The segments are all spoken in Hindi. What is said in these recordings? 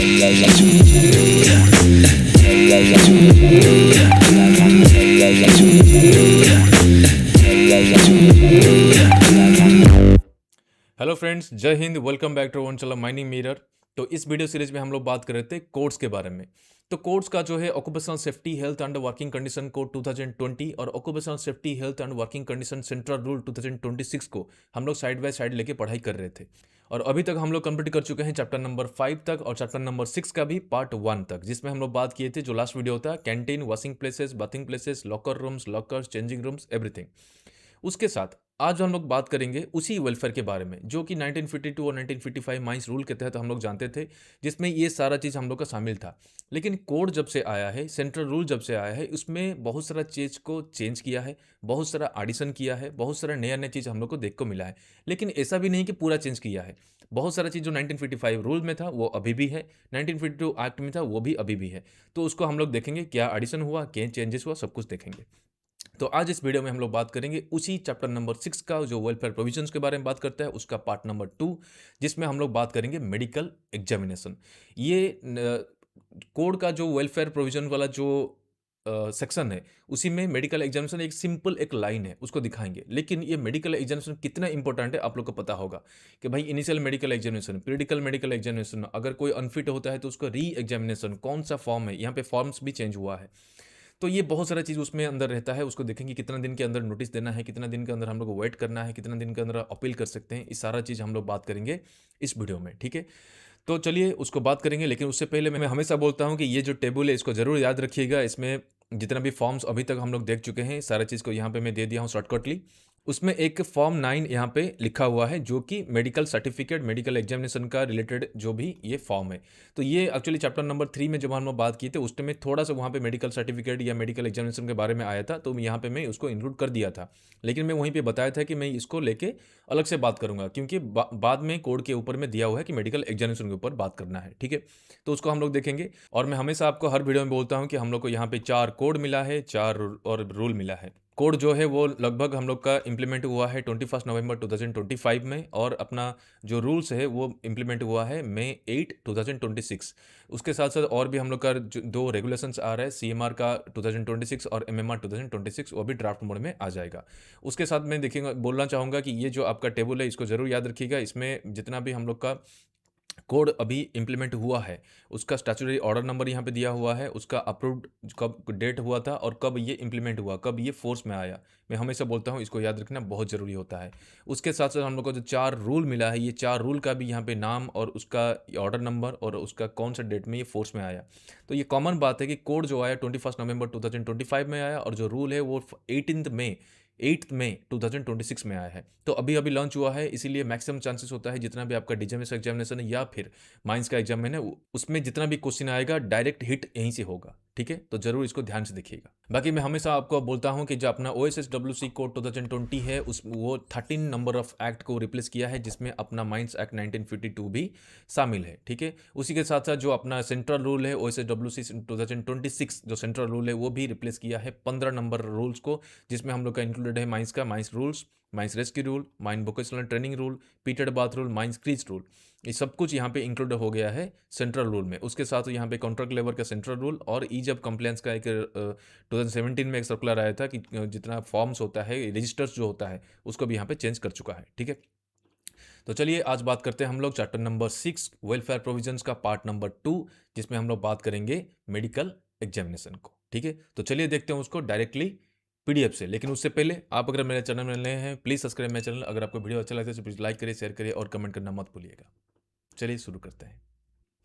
Hello friends, Jai Hind. Welcome back to वन चला माइनिंग मिरर। तो इस वीडियो सीरीज में हम लोग बात कर रहे थे कोड्स के बारे में। तो कोड्स का जो है occupational safety health and working condition code 2020 और occupational safety health and working condition central rule 2026 को हम लोग साइड बाय साइड लेके पढ़ाई कर रहे थे। और अभी तक हम लोग कंप्लीट कर चुके हैं चैप्टर नंबर 5 तक और चैप्टर नंबर 6 का भी पार्ट 1 तक, जिसमें हम लोग बात किए थे। जो लास्ट वीडियो था canteen, washing places, bathing places, locker rooms, lockers, changing rooms, everything. उसके साथ आज हम लोग बात करेंगे उसी वेलफेयर के बारे में जो कि 1952 और 1955 माइंस रूल के तहत हम लोग जानते थे, जिसमें ये सारा चीज़ हम लोग का शामिल था। लेकिन कोड जब से आया है, सेंट्रल रूल जब से आया है, उसमें बहुत सारा चीज़ को चेंज किया है, बहुत सारा एडिशन किया है, बहुत सारा नया नया चीज़ हम लोग को देख को मिला है। लेकिन ऐसा भी नहीं कि पूरा चेंज किया है। बहुत सारा चीज़ जो 1955 रूल में था वो अभी भी है, 1952 एक्ट में था वो भी अभी भी है। तो उसको हम लोग देखेंगे, क्या एडिशन हुआ, क्या चेंजेस हुआ, सब कुछ देखेंगे। तो आज इस वीडियो में हम लोग बात करेंगे उसी चैप्टर नंबर 6 का, जो वेलफेयर प्रोविजंस के बारे में बात करता है, उसका पार्ट नंबर 2, जिसमें हम लोग बात करेंगे मेडिकल एग्जामिनेशन। ये कोड का जो वेलफेयर प्रोविजन वाला जो सेक्शन है, उसी में मेडिकल एग्जामिनेशन एक सिंपल एक लाइन है, उसको दिखाएंगे। लेकिन ये मेडिकल एग्जामिनेशन कितना इंपॉर्टेंट है आप लोग को पता होगा कि भाई initial medical examination, periodical medical examination, अगर कोई अनफिट होता है तो उसका री एग्जामिनेशन, कौन सा फॉर्म है, यहाँ पे फॉर्म्स भी चेंज हुआ है। तो ये बहुत सारा चीज़ उसमें अंदर रहता है। उसको देखेंगे कितना दिन के अंदर नोटिस देना है, कितना दिन के अंदर हम लोग को वेट करना है, कितना दिन के अंदर अपील कर सकते हैं। इस सारा चीज़ हम लोग बात करेंगे इस वीडियो में, ठीक है। तो चलिए उसको बात करेंगे। लेकिन उससे पहले मैं हमेशा बोलता हूँ कि ये जो टेबल है इसको ज़रूर याद रखिएगा। इसमें जितना भी फॉर्म्स अभी तक हम लोग देख चुके हैं, सारा चीज़ को यहाँ पे मैं दे दिया हूँ शॉर्टकटली। उसमें एक फॉर्म 9 यहाँ पे लिखा हुआ है, जो कि मेडिकल सर्टिफिकेट, मेडिकल एग्जामिनेशन का रिलेटेड जो भी ये फॉर्म है। तो ये एक्चुअली चैप्टर नंबर 3 में जब हम लोग बात किए थे, उस टाइम में थोड़ा सा वहाँ पे मेडिकल सर्टिफिकेट या मेडिकल एग्जामिनेशन के बारे में आया था, तो यहाँ पे मैं उसको इंक्लूड कर दिया था। लेकिन मैं वहीं पे बताया था कि मैं इसको लेके अलग से बात करूंगा, क्योंकि बाद में कोड के ऊपर में दिया हुआ है कि मेडिकल एग्जामिनेशन के ऊपर बात करना है, ठीक है। तो उसको हम लोग देखेंगे। और मैं हमेशा आपको हर वीडियो में बोलता हूँ कि हम लोग को यहाँ पे 4 कोड मिला है, 4 और रूल मिला है। कोड जो है वो लगभग हम लोग का इम्प्लीमेंट हुआ है 21 नवंबर 2025 में, और अपना जो रूल्स है वो इम्प्लीमेंट हुआ है मई 8 2026। उसके साथ साथ और भी हम लोग का जो 2 रेगुलेशंस आ रहा है, सीएमआर का 2026 और एमएमआर 2026, वो भी ड्राफ्ट मोड में आ जाएगा। उसके साथ मैं देखिएगा, बोलना चाहूँगा कि ये जो आपका टेबल है इसको ज़रूर याद रखिएगा। इसमें जितना भी हम लोग का कोड अभी इम्प्लीमेंट हुआ है, उसका स्टैट्यूटरी ऑर्डर नंबर यहाँ पे दिया हुआ है, उसका अप्रूव्ड कब डेट हुआ था और कब ये इम्प्लीमेंट हुआ, कब ये फोर्स में आया। मैं हमेशा बोलता हूँ इसको याद रखना बहुत ज़रूरी होता है। उसके साथ साथ हम लोग को जो 4 रूल मिला है, ये 4 रूल का भी यहाँ पे नाम और उसका ऑर्डर नंबर और उसका कौन सा डेट में ये फोर्स में आया। तो ये कॉमन बात है कि कोड जो आया 21 नवंबर 2025 में आया, और जो रूल है वो 8 मई 2026 में आया है। तो अभी अभी लॉन्च हुआ है, इसीलिए मैक्सिमम चांसेस होता है जितना भी आपका डीजेएमएस एग्जामिनेशन है या फिर माइंस का एग्जाम है, उसमें जितना भी क्वेश्चन आएगा डायरेक्ट हिट यहीं से होगा, ठीक है। तो जरूर इसको ध्यान से देखिएगा। बाकी मैं हमेशा आपको बोलता हूं कि जो अपना OSSWC कोड 2020 है, उस वो 13 नंबर ऑफ एक्ट को रिप्लेस किया है, जिसमें अपना माइंस एक्ट 1952 भी शामिल है, ठीक है। उसी के साथ साथ जो अपना सेंट्रल रूल है OSSWC 2026, जो सेंट्रल रूल है वो भी रिप्लेस किया है 15 नंबर रूल्स को, जिसमें हम लोग का इंक्लूडेड है माइंस का mines rules, mines rescue rule, mine vocational training rule, pithead bath rule, mines creche rule. ये सब कुछ यहाँ पे इंक्लूड हो गया है सेंट्रल रूल में। उसके साथ यहाँ पे कॉन्ट्रैक्ट लेबर का सेंट्रल रूल और ईज ऑफ कंप्लेंट्स का एक 2017 में एक सर्कुलर आया था कि जितना फॉर्म्स होता है, रजिस्टर्स जो होता है, उसको भी यहाँ पे चेंज कर चुका है, ठीक है। तो चलिए आज बात करते हैं हम लोग चैप्टर नंबर 6 वेलफेयर प्रोविजंस का पार्ट नंबर 2, जिसमें हम लोग बात करेंगे मेडिकल एग्जामिनेशन को, ठीक है। तो चलिए देखते हैं उसको डायरेक्टली पीडीएफ से। लेकिन उससे पहले आप अगर मेरे चैनल में नए हैं, प्लीज़ सब्सक्राइब मेरे चैनल। अगर आपको वीडियो अच्छा लगता है तो प्लीज़ लाइक करिए, शेयर करिए और कमेंट करना मत भूलिएगा। चलिए शुरू करते हैं।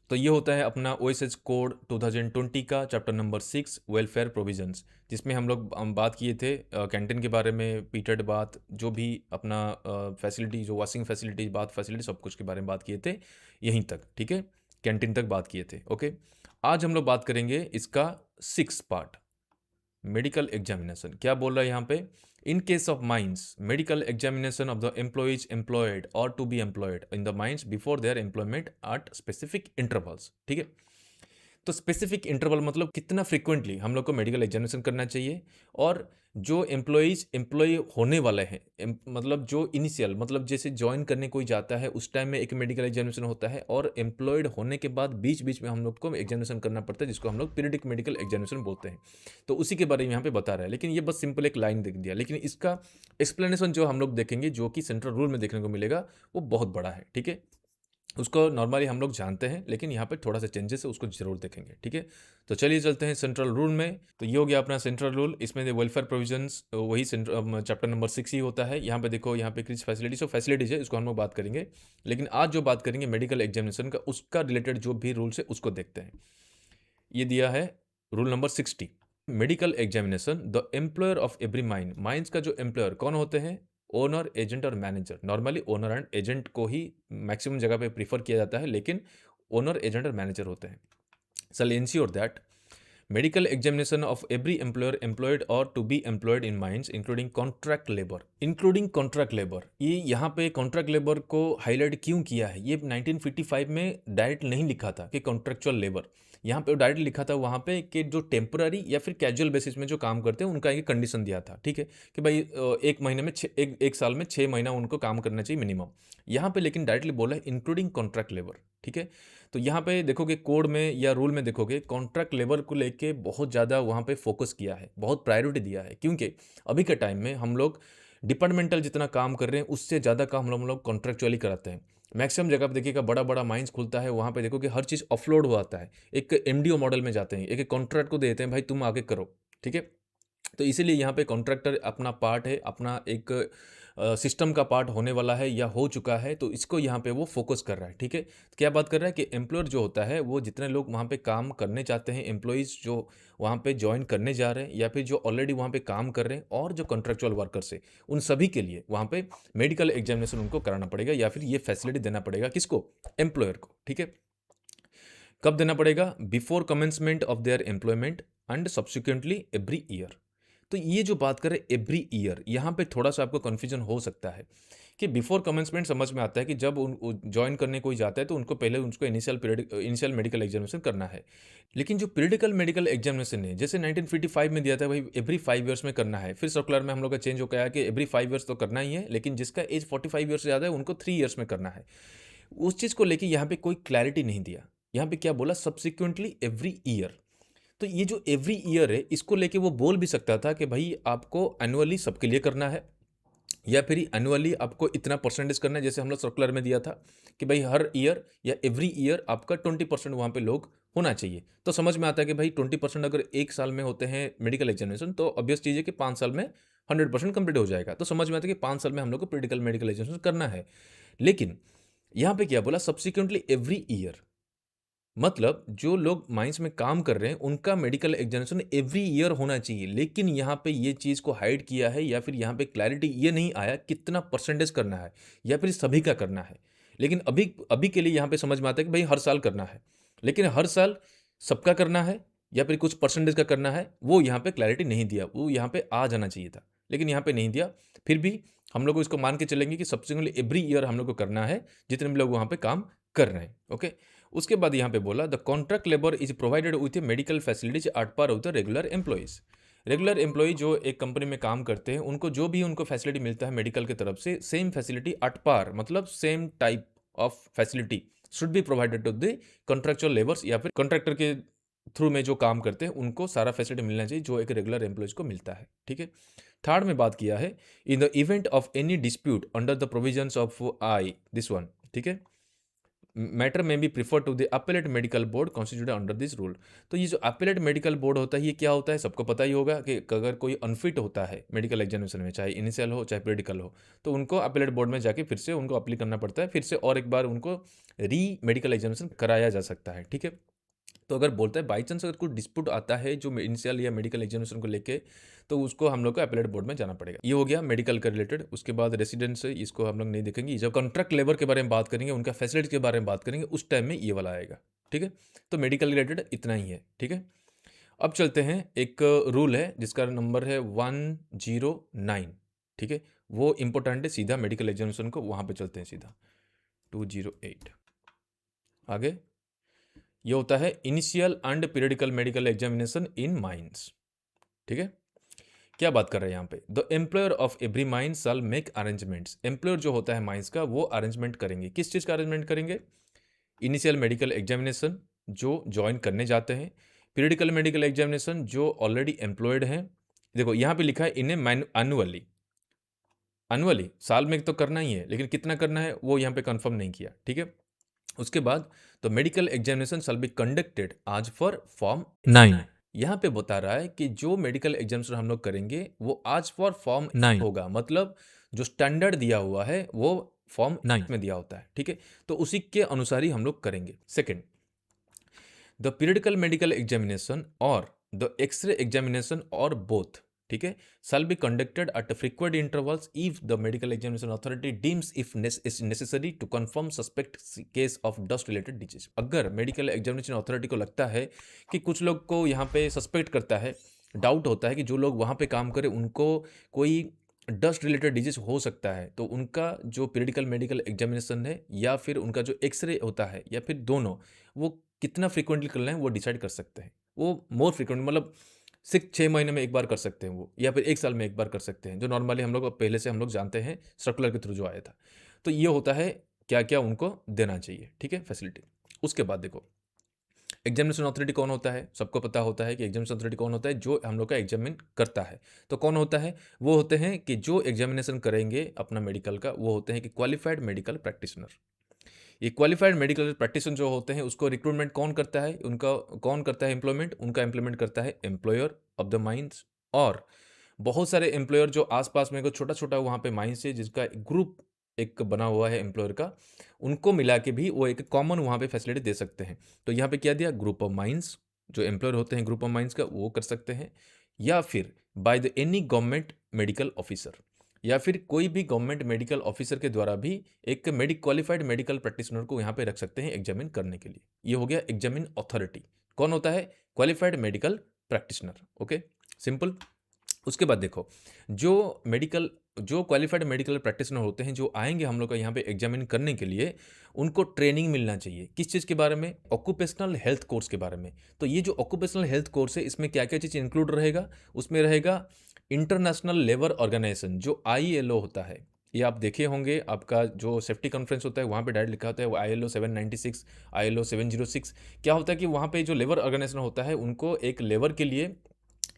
तो ये होता है अपना OSS कोड 2020 का चैप्टर नंबर 6 वेलफेयर प्रोविजंस, जिसमें हम बात किए थे कैंटीन के बारे में, पीटेड बाथ, जो भी अपना फैसिलिटी, जो वॉशिंग फैसिलिटी, बाथ फैसिलिटी, सब कुछ के बारे में बात किए थे यहीं तक, ठीक है। कैंटीन तक बात किए थे, ओके। आज हम लोग बात करेंगे इसका 6 पार्ट, मेडिकल एग्जामिनेशन। क्या बोल रहा है यहाँ पे? In case of mines, medical examination of the employees employed और to be employed in the mines before their employment at specific intervals, ठीक है। तो स्पेसिफिक इंटरवल मतलब कितना फ्रीक्वेंटली हम लोग को मेडिकल एग्जामिनेशन करना चाहिए, और जो एम्प्लॉय होने वाले हैं, मतलब जो इनिशियल मतलब जैसे ज्वाइन करने कोई जाता है उस टाइम में एक मेडिकल एग्जामिनेशन होता है, और एम्प्लॉयड होने के बाद बीच बीच में हम लोग को एग्जामिनेशन करना पड़ता है, जिसको हम लोग पीरियडिक मेडिकल एग्जामिनेशन बोलते हैं। तो उसी के बारे में यहाँ पे बता रहा है, लेकिन ये बस सिंपल एक लाइन देख दिया, लेकिन इसका एक्सप्लेनेशन जो हम लोग देखेंगे, जो कि सेंट्रल रूल में देखने को मिलेगा, वो बहुत बड़ा है। ठीक है, उसको नॉर्मली हम लोग जानते हैं, लेकिन यहाँ पे थोड़ा सा चेंजेस है, उसको जरूर देखेंगे। ठीक है, तो चलिए चलते हैं सेंट्रल रूल में। तो ये हो गया अपना सेंट्रल रूल। इसमें वेलफेयर प्रोविजंस वही चैप्टर नंबर 6 ही होता है। यहाँ पे देखो, यहाँ पे किस फैसिलिटीज और फैसिलिटीज है, इसको हम लोग बात करेंगे, लेकिन आज जो बात करेंगे मेडिकल एग्जामिनेशन का, उसका रिलेटेड जो भी रूल्स है उसको देखते हैं। ये दिया है rule number 60। Medical examination, the employer of every mines का जो एम्प्लॉयर कौन होते हैं, ओनर, एजेंट और manager. Normally owner and agent को ही मैक्सिमम जगह पे प्रीफर किया जाता है, लेकिन ओनर, एजेंट और मैनेजर होते हैं। Shall ensure that medical examination of every employer employed और to be employed in mines including contract labour. Including contract labour, ये यहाँ पे कॉन्ट्रैक्ट लेबर को हाईलाइट क्यों किया है? ये 1955 में डायरेक्ट नहीं लिखा था कि कॉन्ट्रैक्चुअल लेबर, यहाँ पे डायरेक्ट लिखा था वहाँ पे कि जो टेम्पररी या फिर कैजुअल बेसिस में जो काम करते हैं उनका एक कंडीशन दिया था। ठीक है, कि भाई एक महीने में एक साल में 6 महीना उनको काम करना चाहिए मिनिमम। यहाँ पे लेकिन डायरेक्टली बोला है इंक्लूडिंग कॉन्ट्रैक्ट लेबर। ठीक है, तो यहाँ पे देखोगे कोड में या रूल में देखोगे, कॉन्ट्रैक्ट लेबर को लेके बहुत ज़्यादा वहाँ पे फोकस किया है, बहुत प्रायोरिटी दिया है, क्योंकि अभी के टाइम में हम लोग डिपार्टमेंटल जितना काम कर रहे हैं उससे ज़्यादा काम हम लोग कॉन्ट्रैक्चुअली कराते हैं। मैक्सिमम जगह पर देखिएगा, बड़ा बड़ा माइंस खुलता है, वहाँ पे देखो कि हर चीज़ ऑफलोड हो आता है, एक एमडीओ मॉडल में जाते हैं, एक कॉन्ट्रैक्ट को देते हैं, भाई तुम आगे करो। ठीक है, तो इसीलिए यहाँ पे कॉन्ट्रैक्टर अपना पार्ट है, अपना एक सिस्टम का पार्ट होने वाला है या हो चुका है, तो इसको यहाँ पे वो फोकस कर रहा है। ठीक है, तो क्या बात कर रहा है कि एम्प्लॉयर जो होता है, वो जितने लोग वहाँ पे काम करने चाहते हैं, एम्प्लॉयज़ जो वहाँ पे ज्वाइन करने जा रहे हैं या फिर जो ऑलरेडी वहाँ पे काम कर रहे हैं, और जो कॉन्ट्रैक्चुअल वर्कर्स है, उन सभी के लिए वहाँ पे मेडिकल एग्जामिनेशन उनको कराना पड़ेगा, या फिर ये फैसिलिटी देना पड़ेगा किसको? एम्प्लॉयर को। ठीक है, कब देना पड़ेगा? Before commencement of their employment and subsequently every year. तो ये जो बात करें एवरी ईयर, यहाँ पे थोड़ा सा आपको कन्फ्यूजन हो सकता है कि बिफोर कमेंसमेंट समझ में आता है कि जब ज्वाइन करने कोई जाता है तो उनको पहले उसको इनिशियल मेडिकल एग्जामिनेशन करना है। लेकिन जो पीरियडिकल मेडिकल एग्जामिनेशन है, जैसे 1955 में दिया था भाई एवरी 5 ईयर्स में करना है, फिर सर्कुलर में हम लोग का चेंज हो गया कि एवरी 5 ईयर्स तो करना ही है, लेकिन जिसका एज 45 ईयर्स से ज़्यादा है उनको 3 ईयर्स में करना है। उस चीज़ को लेके यहाँ पे कोई क्लैरिटी नहीं दिया। यहाँ पे क्या बोला? Subsequently every year. तो ये जो एवरी ईयर है, इसको लेके वो बोल भी सकता था कि भाई आपको एनुअली सबके लिए करना है, या फिर एनुअली आपको इतना परसेंटेज करना है, जैसे हम लोग सर्कुलर में दिया था कि भाई हर ईयर या एवरी ईयर आपका 20% वहाँ पे लोग होना चाहिए। तो समझ में आता है कि भाई 20% अगर एक साल में होते हैं मेडिकल एग्जामिनेशन, तो ऑब्वियस चीज़ है कि 5 साल में 100% कंप्लीट हो जाएगा। तो समझ में आता है कि 5 साल में हम लोग को क्रिटिकल मेडिकल एग्जामिनेशन करना है। लेकिन यहाँ पे क्या बोला? सब्सिक्वेंटली एवरी ईयर, मतलब जो लोग माइंस में काम कर रहे हैं उनका मेडिकल एग्जामिनेशन एवरी ईयर होना चाहिए। लेकिन यहाँ पे ये चीज़ को हाइड किया है, या फिर यहाँ पे क्लैरिटी ये नहीं आया कितना परसेंटेज करना है, या फिर सभी का करना है। लेकिन अभी अभी के लिए यहाँ पे समझ में आता है कि भाई हर साल करना है, लेकिन हर साल सबका करना है या फिर कुछ परसेंटेज का करना है, वो यहाँ पे क्लैरिटी नहीं दिया। वो यहाँ पे आ जाना चाहिए था, लेकिन यहाँ पे नहीं दिया। फिर भी हम लोग को इसको मान के चलेंगे कि सब्सिक्वेंटली एवरी ईयर हम लोग को करना है, जितने भी लोग वहाँ पे काम कर रहे हैं। ओके, उसके बाद यहाँ पे बोला the contract labour is provided with medical facilities at par of the regular employees. Regular employee जो एक कंपनी में काम करते हैं, उनको जो भी उनको फैसिलिटी मिलता है मेडिकल की तरफ से, सेम फैसिलिटी एट पार, मतलब same type of facility should be provided to the contractual labours, या फिर कॉन्ट्रैक्टर के थ्रू में जो काम करते हैं उनको सारा फैसिलिटी मिलना चाहिए जो एक रेगुलर एम्प्लॉयज को मिलता है। ठीक है, थर्ड में बात किया है in the event of any dispute under the provisions of I this one. ठीक है, मैटर में be prefer to the appellate medical board constituted under this rule. तो ये जो अपीलेट मेडिकल बोर्ड होता है, ये क्या होता है? सबको पता ही होगा कि अगर कोई अनफिट होता है मेडिकल एग्जामिनेशन में, चाहे इनिशियल हो चाहे पीरियडिकल हो, तो उनको अपीलेट बोर्ड में जाके फिर से उनको अपील करना पड़ता है, फिर से और एक बार उनको री मेडिकल एग्जामिनेशन कराया जा सकता है। ठीक है, तो अगर बोलता है बाई चांस अगर कोई डिस्प्यूट आता है जो इनिशियल या मेडिकल एग्जामिनेशन को लेके, तो उसको हम लोग को अपीलेट बोर्ड में जाना पड़ेगा। ये हो गया मेडिकल का रिलेटेड। उसके बाद रेसिडेंस, इसको हम लोग नहीं देखेंगे। जब कॉन्ट्रैक्ट लेबर के बारे में बात करेंगे, उनका फैसिलिटी के बारे में बात करेंगे, उस टाइम में ये वाला आएगा। ठीक है, तो मेडिकल रिलेटेड इतना ही है। ठीक है, अब चलते हैं, एक रूल है जिसका नंबर है 109। ठीक है, वो इंपॉर्टेंट है, सीधा मेडिकल एग्जामिनेशन को वहाँ पे चलते हैं सीधा 208 आगे। ये होता है initial and periodical medical examination in mines. ठीक है, क्या बात कर रहे हैं यहाँ पे, the employer of every mines shell make arrangements. Employer जो होता है माइंस का वो अरेंजमेंट करेंगे, किस चीज़ का अरेंजमेंट करेंगे, इनिशियल मेडिकल एग्जामिनेशन जो ज्वाइन करने जाते हैं, पीरियडिकल मेडिकल एग्जामिनेशन जो ऑलरेडी एम्प्लॉयड हैं। देखो यहाँ पे लिखा है इन्हें एनुअली, एनुअली साल में तो करना ही है, लेकिन कितना करना है वो यहाँ पे कंफर्म नहीं किया। ठीक है, उसके बाद तो medical examination shall be conducted आज फॉर फॉर्म 9। यहाँ पे बता रहा है कि जो मेडिकल एग्जामिनेशन हम लोग करेंगे वो आज फॉर फॉर्म 9 होगा, मतलब जो स्टैंडर्ड दिया हुआ है वो फॉर्म 9 में दिया होता है। ठीक है, तो उसी के अनुसार ही हम लोग करेंगे। Second, the periodical medical examination और द एक्सरे एग्जामिनेशन और बोथ, ठीक है, shall be conducted at frequent intervals if the medical examination authority deems if is necessary to confirm suspect case of dust related disease। अगर मेडिकल एग्जामिनेशन अथॉरिटी को लगता है कि कुछ लोग को यहाँ पे सस्पेक्ट करता है, डाउट होता है कि जो लोग वहाँ पे काम करें उनको कोई डस्ट रिलेटेड डिजीज हो सकता है, तो उनका जो पीरियडिकल मेडिकल एग्जामिनेशन है या फिर उनका जो एक्सरे होता है या फिर दोनों, वो कितना फ्रिक्वेंटली करना है वो डिसाइड कर सकते हैं। वो मोर फ्रिक्वेंट मतलब 6 महीने में एक बार कर सकते हैं वो, या फिर 1 साल में एक बार कर सकते हैं, जो नॉर्मली हम लोग पहले से हम लोग जानते हैं सर्कुलर के थ्रू जो आया था। तो ये होता है क्या क्या उनको देना चाहिए। ठीक है, फैसिलिटी। उसके बाद देखो एग्जामिनेशन अथॉरिटी कौन होता है, सबको पता होता है कि एग्जामिनेशन अथॉरिटी कौन होता है, जो हम लोग का एग्जामिन करता है। तो कौन होता है, वो होते हैं कि जो एग्जामिनेशन करेंगे अपना मेडिकल का, वो होते हैं कि क्वालिफाइड मेडिकल प्रैक्टिशनर। ये क्वालिफाइड मेडिकल प्रैक्टिशनर जो होते हैं उसको रिक्रूटमेंट कौन करता है, उनका कौन करता है एम्प्लॉयमेंट, उनका एम्प्लॉयमेंट करता है एम्प्लॉयर ऑफ द माइंस। और बहुत सारे एम्प्लॉयर जो आसपास में छोटा छोटा वहाँ पे माइंस है जिसका ग्रुप एक बना हुआ है एम्प्लॉयर का, उनको मिला के भी वो एक कॉमन वहाँ पे फैसिलिटी दे सकते हैं। तो यहाँ पे क्या दिया, ग्रुप ऑफ माइंस, जो एम्प्लॉयर होते हैं ग्रुप ऑफ माइंस का वो कर सकते हैं, या फिर by the any government medical officer, या फिर कोई भी गवर्नमेंट मेडिकल ऑफिसर के द्वारा भी एक क्वालिफाइड मेडिकल प्रैक्टिशनर को यहाँ पे रख सकते हैं एग्जामिन करने के लिए। ये हो गया एग्जामिन अथॉरिटी। कौन होता है, qualified medical practitioner. Okay, simple. उसके बाद देखो जो क्वालिफाइड मेडिकल प्रैक्टिशनर होते हैं जो आएंगे हम लोग का यहाँ पे एग्जामिन करने के लिए, उनको ट्रेनिंग मिलना चाहिए किस चीज़ के बारे में, ऑक्यूपेशनल हेल्थ कोर्स के बारे में। तो ये जो ऑक्यूपेशनल हेल्थ कोर्स है इसमें क्या क्या चीज़ इंक्लूड रहेगा, उसमें रहेगा इंटरनेशनल लेबर ऑर्गेनाइजेशन जो ILO होता है। ये आप देखे होंगे, आपका जो सेफ्टी कॉन्फ्रेंस होता है वहाँ पे डायरेक्ट लिखा होता है वो ILO 796, ILO 706। क्या होता है कि वहाँ पे जो लेबर ऑर्गेनाइजेशन होता है उनको एक लेबर के लिए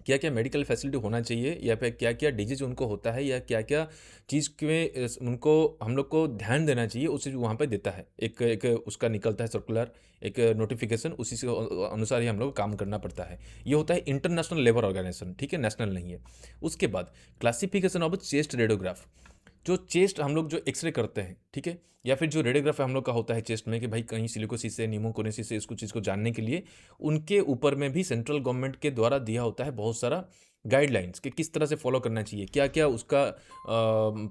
क्या क्या मेडिकल फैसिलिटी होना चाहिए, या फिर क्या क्या डिजीज उनको होता है, या क्या क्या चीज़ में उनको हम लोग को ध्यान देना चाहिए, उसी वहाँ पे देता है। एक एक उसका निकलता है सर्कुलर, एक नोटिफिकेशन, उसी से अनुसार ही हम लोग को काम करना पड़ता है। ये होता है इंटरनेशनल लेबर ऑर्गेनाइजेशन, ठीक है, नेशनल नहीं है। उसके बाद क्लासिफिकेशन ऑफ चेस्ट रेडियोग्राफ, जो चेस्ट हम लोग जो एक्सरे करते हैं, ठीक है, या फिर जो रेडियोग्राफ हम लोग का होता है चेस्ट में कि भाई कहीं सिलिकोसिस से निमोकोनेसिस से इसको चीज़ को जानने के लिए, उनके ऊपर में भी सेंट्रल गवर्नमेंट के द्वारा दिया होता है बहुत सारा गाइडलाइंस कि किस तरह से फॉलो करना चाहिए, क्या क्या उसका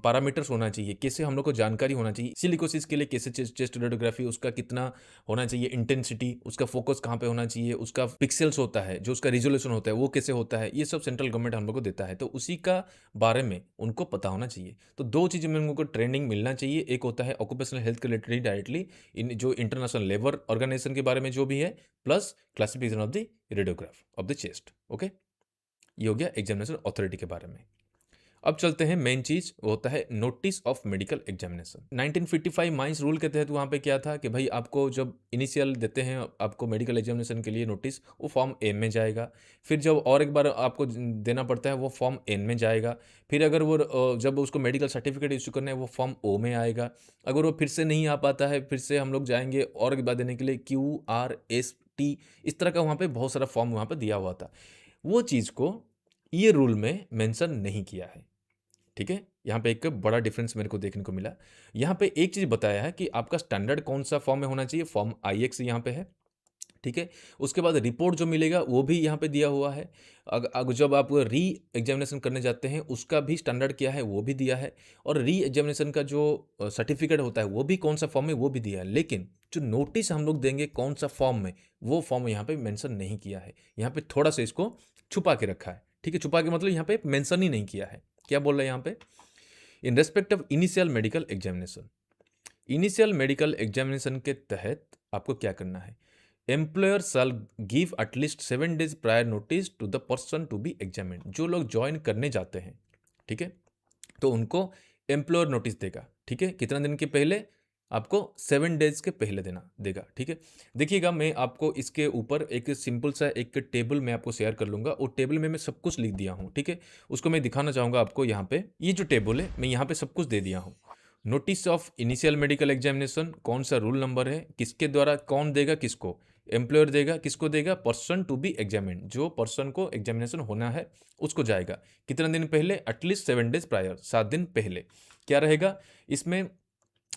पैरामीटर्स होना चाहिए, कैसे हम लोग को जानकारी होना चाहिए। सिलिकोसिस के लिए कैसे चेस्ट रेडियोग्राफी उसका कितना होना चाहिए, इंटेंसिटी, उसका फोकस कहाँ पे होना चाहिए, उसका पिक्सल्स होता है, जो उसका रिजोल्यूशन होता है वो कैसे होता है, ये सब सेंट्रल गवर्नमेंट हम लोग को देता है। तो उसी का बारे में उनको पता होना चाहिए। तो दो चीज़ें में उनको ट्रेनिंग मिलना चाहिए, एक होता है ऑक्यूपेशनल हेल्थ के रिलेटेड डायरेक्टली इन जो इंटरनेशनल लेबर ऑर्गेनाइजेशन के बारे में जो भी है, plus classification of the radiograph of the chest. Okay, ये हो गया एग्जामिनेशन अथॉरिटी के बारे में। अब चलते हैं मेन चीज, वो होता है notice of medical examination. 1955 mines rule के तहत वहाँ पे क्या था कि भाई आपको जब इनिशियल देते हैं आपको मेडिकल एग्जामिनेशन के लिए नोटिस, वो फॉर्म ए में जाएगा। फिर जब और एक बार आपको देना पड़ता है वो फॉर्म एन में जाएगा। फिर अगर वो जब उसको मेडिकल सर्टिफिकेट इशू करना है वो फॉर्म ओ में आएगा। अगर वो फिर से नहीं आ पाता है फिर से हम लोग जाएंगे और एक बार देने के लिए QRST, इस तरह का वहाँ पे बहुत सारा फॉर्म वहाँ पे दिया हुआ था। वो चीज़ को ये रूल में मेंशन नहीं किया है। ठीक है, यहाँ पे एक बड़ा डिफरेंस मेरे को देखने को मिला। यहाँ पे एक चीज़ बताया है कि आपका स्टैंडर्ड कौन सा फॉर्म में होना चाहिए, फॉर्म IX यहाँ पे है। ठीक है, उसके बाद रिपोर्ट जो मिलेगा वो भी यहाँ पे दिया हुआ है। जब आप री एग्जामिनेशन करने जाते हैं उसका भी स्टैंडर्ड क्या है वो भी दिया है, और री एग्जामिनेशन का जो सर्टिफिकेट होता है वो भी कौन सा फॉर्म में वो भी दिया है। लेकिन जो नोटिस हम लोग देंगे कौन सा फॉर्म में, वो फॉर्म यहाँ पे मेंशन नहीं किया है। यहाँ पे थोड़ा सा इसको छुपा के रखा है। ठीक है, छुपा के मतलब यहाँ पे मेंशन ही नहीं किया है। क्या बोल रहे हैं यहाँ पे, in respect of initial medical examination, initial medical examination के तहत आपको क्या करना है, employer shall give at least 7 days prior notice to the person to be examined. जो लोग ज्वाइन करने जाते हैं, ठीक है, तो उनको एम्प्लॉयर नोटिस देगा, ठीक है, कितना दिन के पहले? आपको 7 days के पहले देना देगा, ठीक है। देखिएगा, मैं आपको इसके ऊपर एक सिंपल सा एक टेबल मैं आपको शेयर कर लूँगा, और टेबल में मैं सब कुछ लिख दिया हूँ, ठीक है। उसको मैं दिखाना चाहूँगा आपको यहाँ पे। ये जो टेबल है, मैं यहाँ पे सब कुछ दे दिया हूँ। Notice of initial medical examination, कौन सा रूल नंबर है, किसके द्वारा, कौन देगा, किसको? एम्प्लॉयर देगा, किसको देगा? पर्सन टू बी एग्जामिन्ड, जो पर्सन को एग्जामिनेशन होना है उसको जाएगा। कितना दिन पहले? एटलीस्ट 7 days प्रायर, 7 दिन पहले। क्या रहेगा इसमें?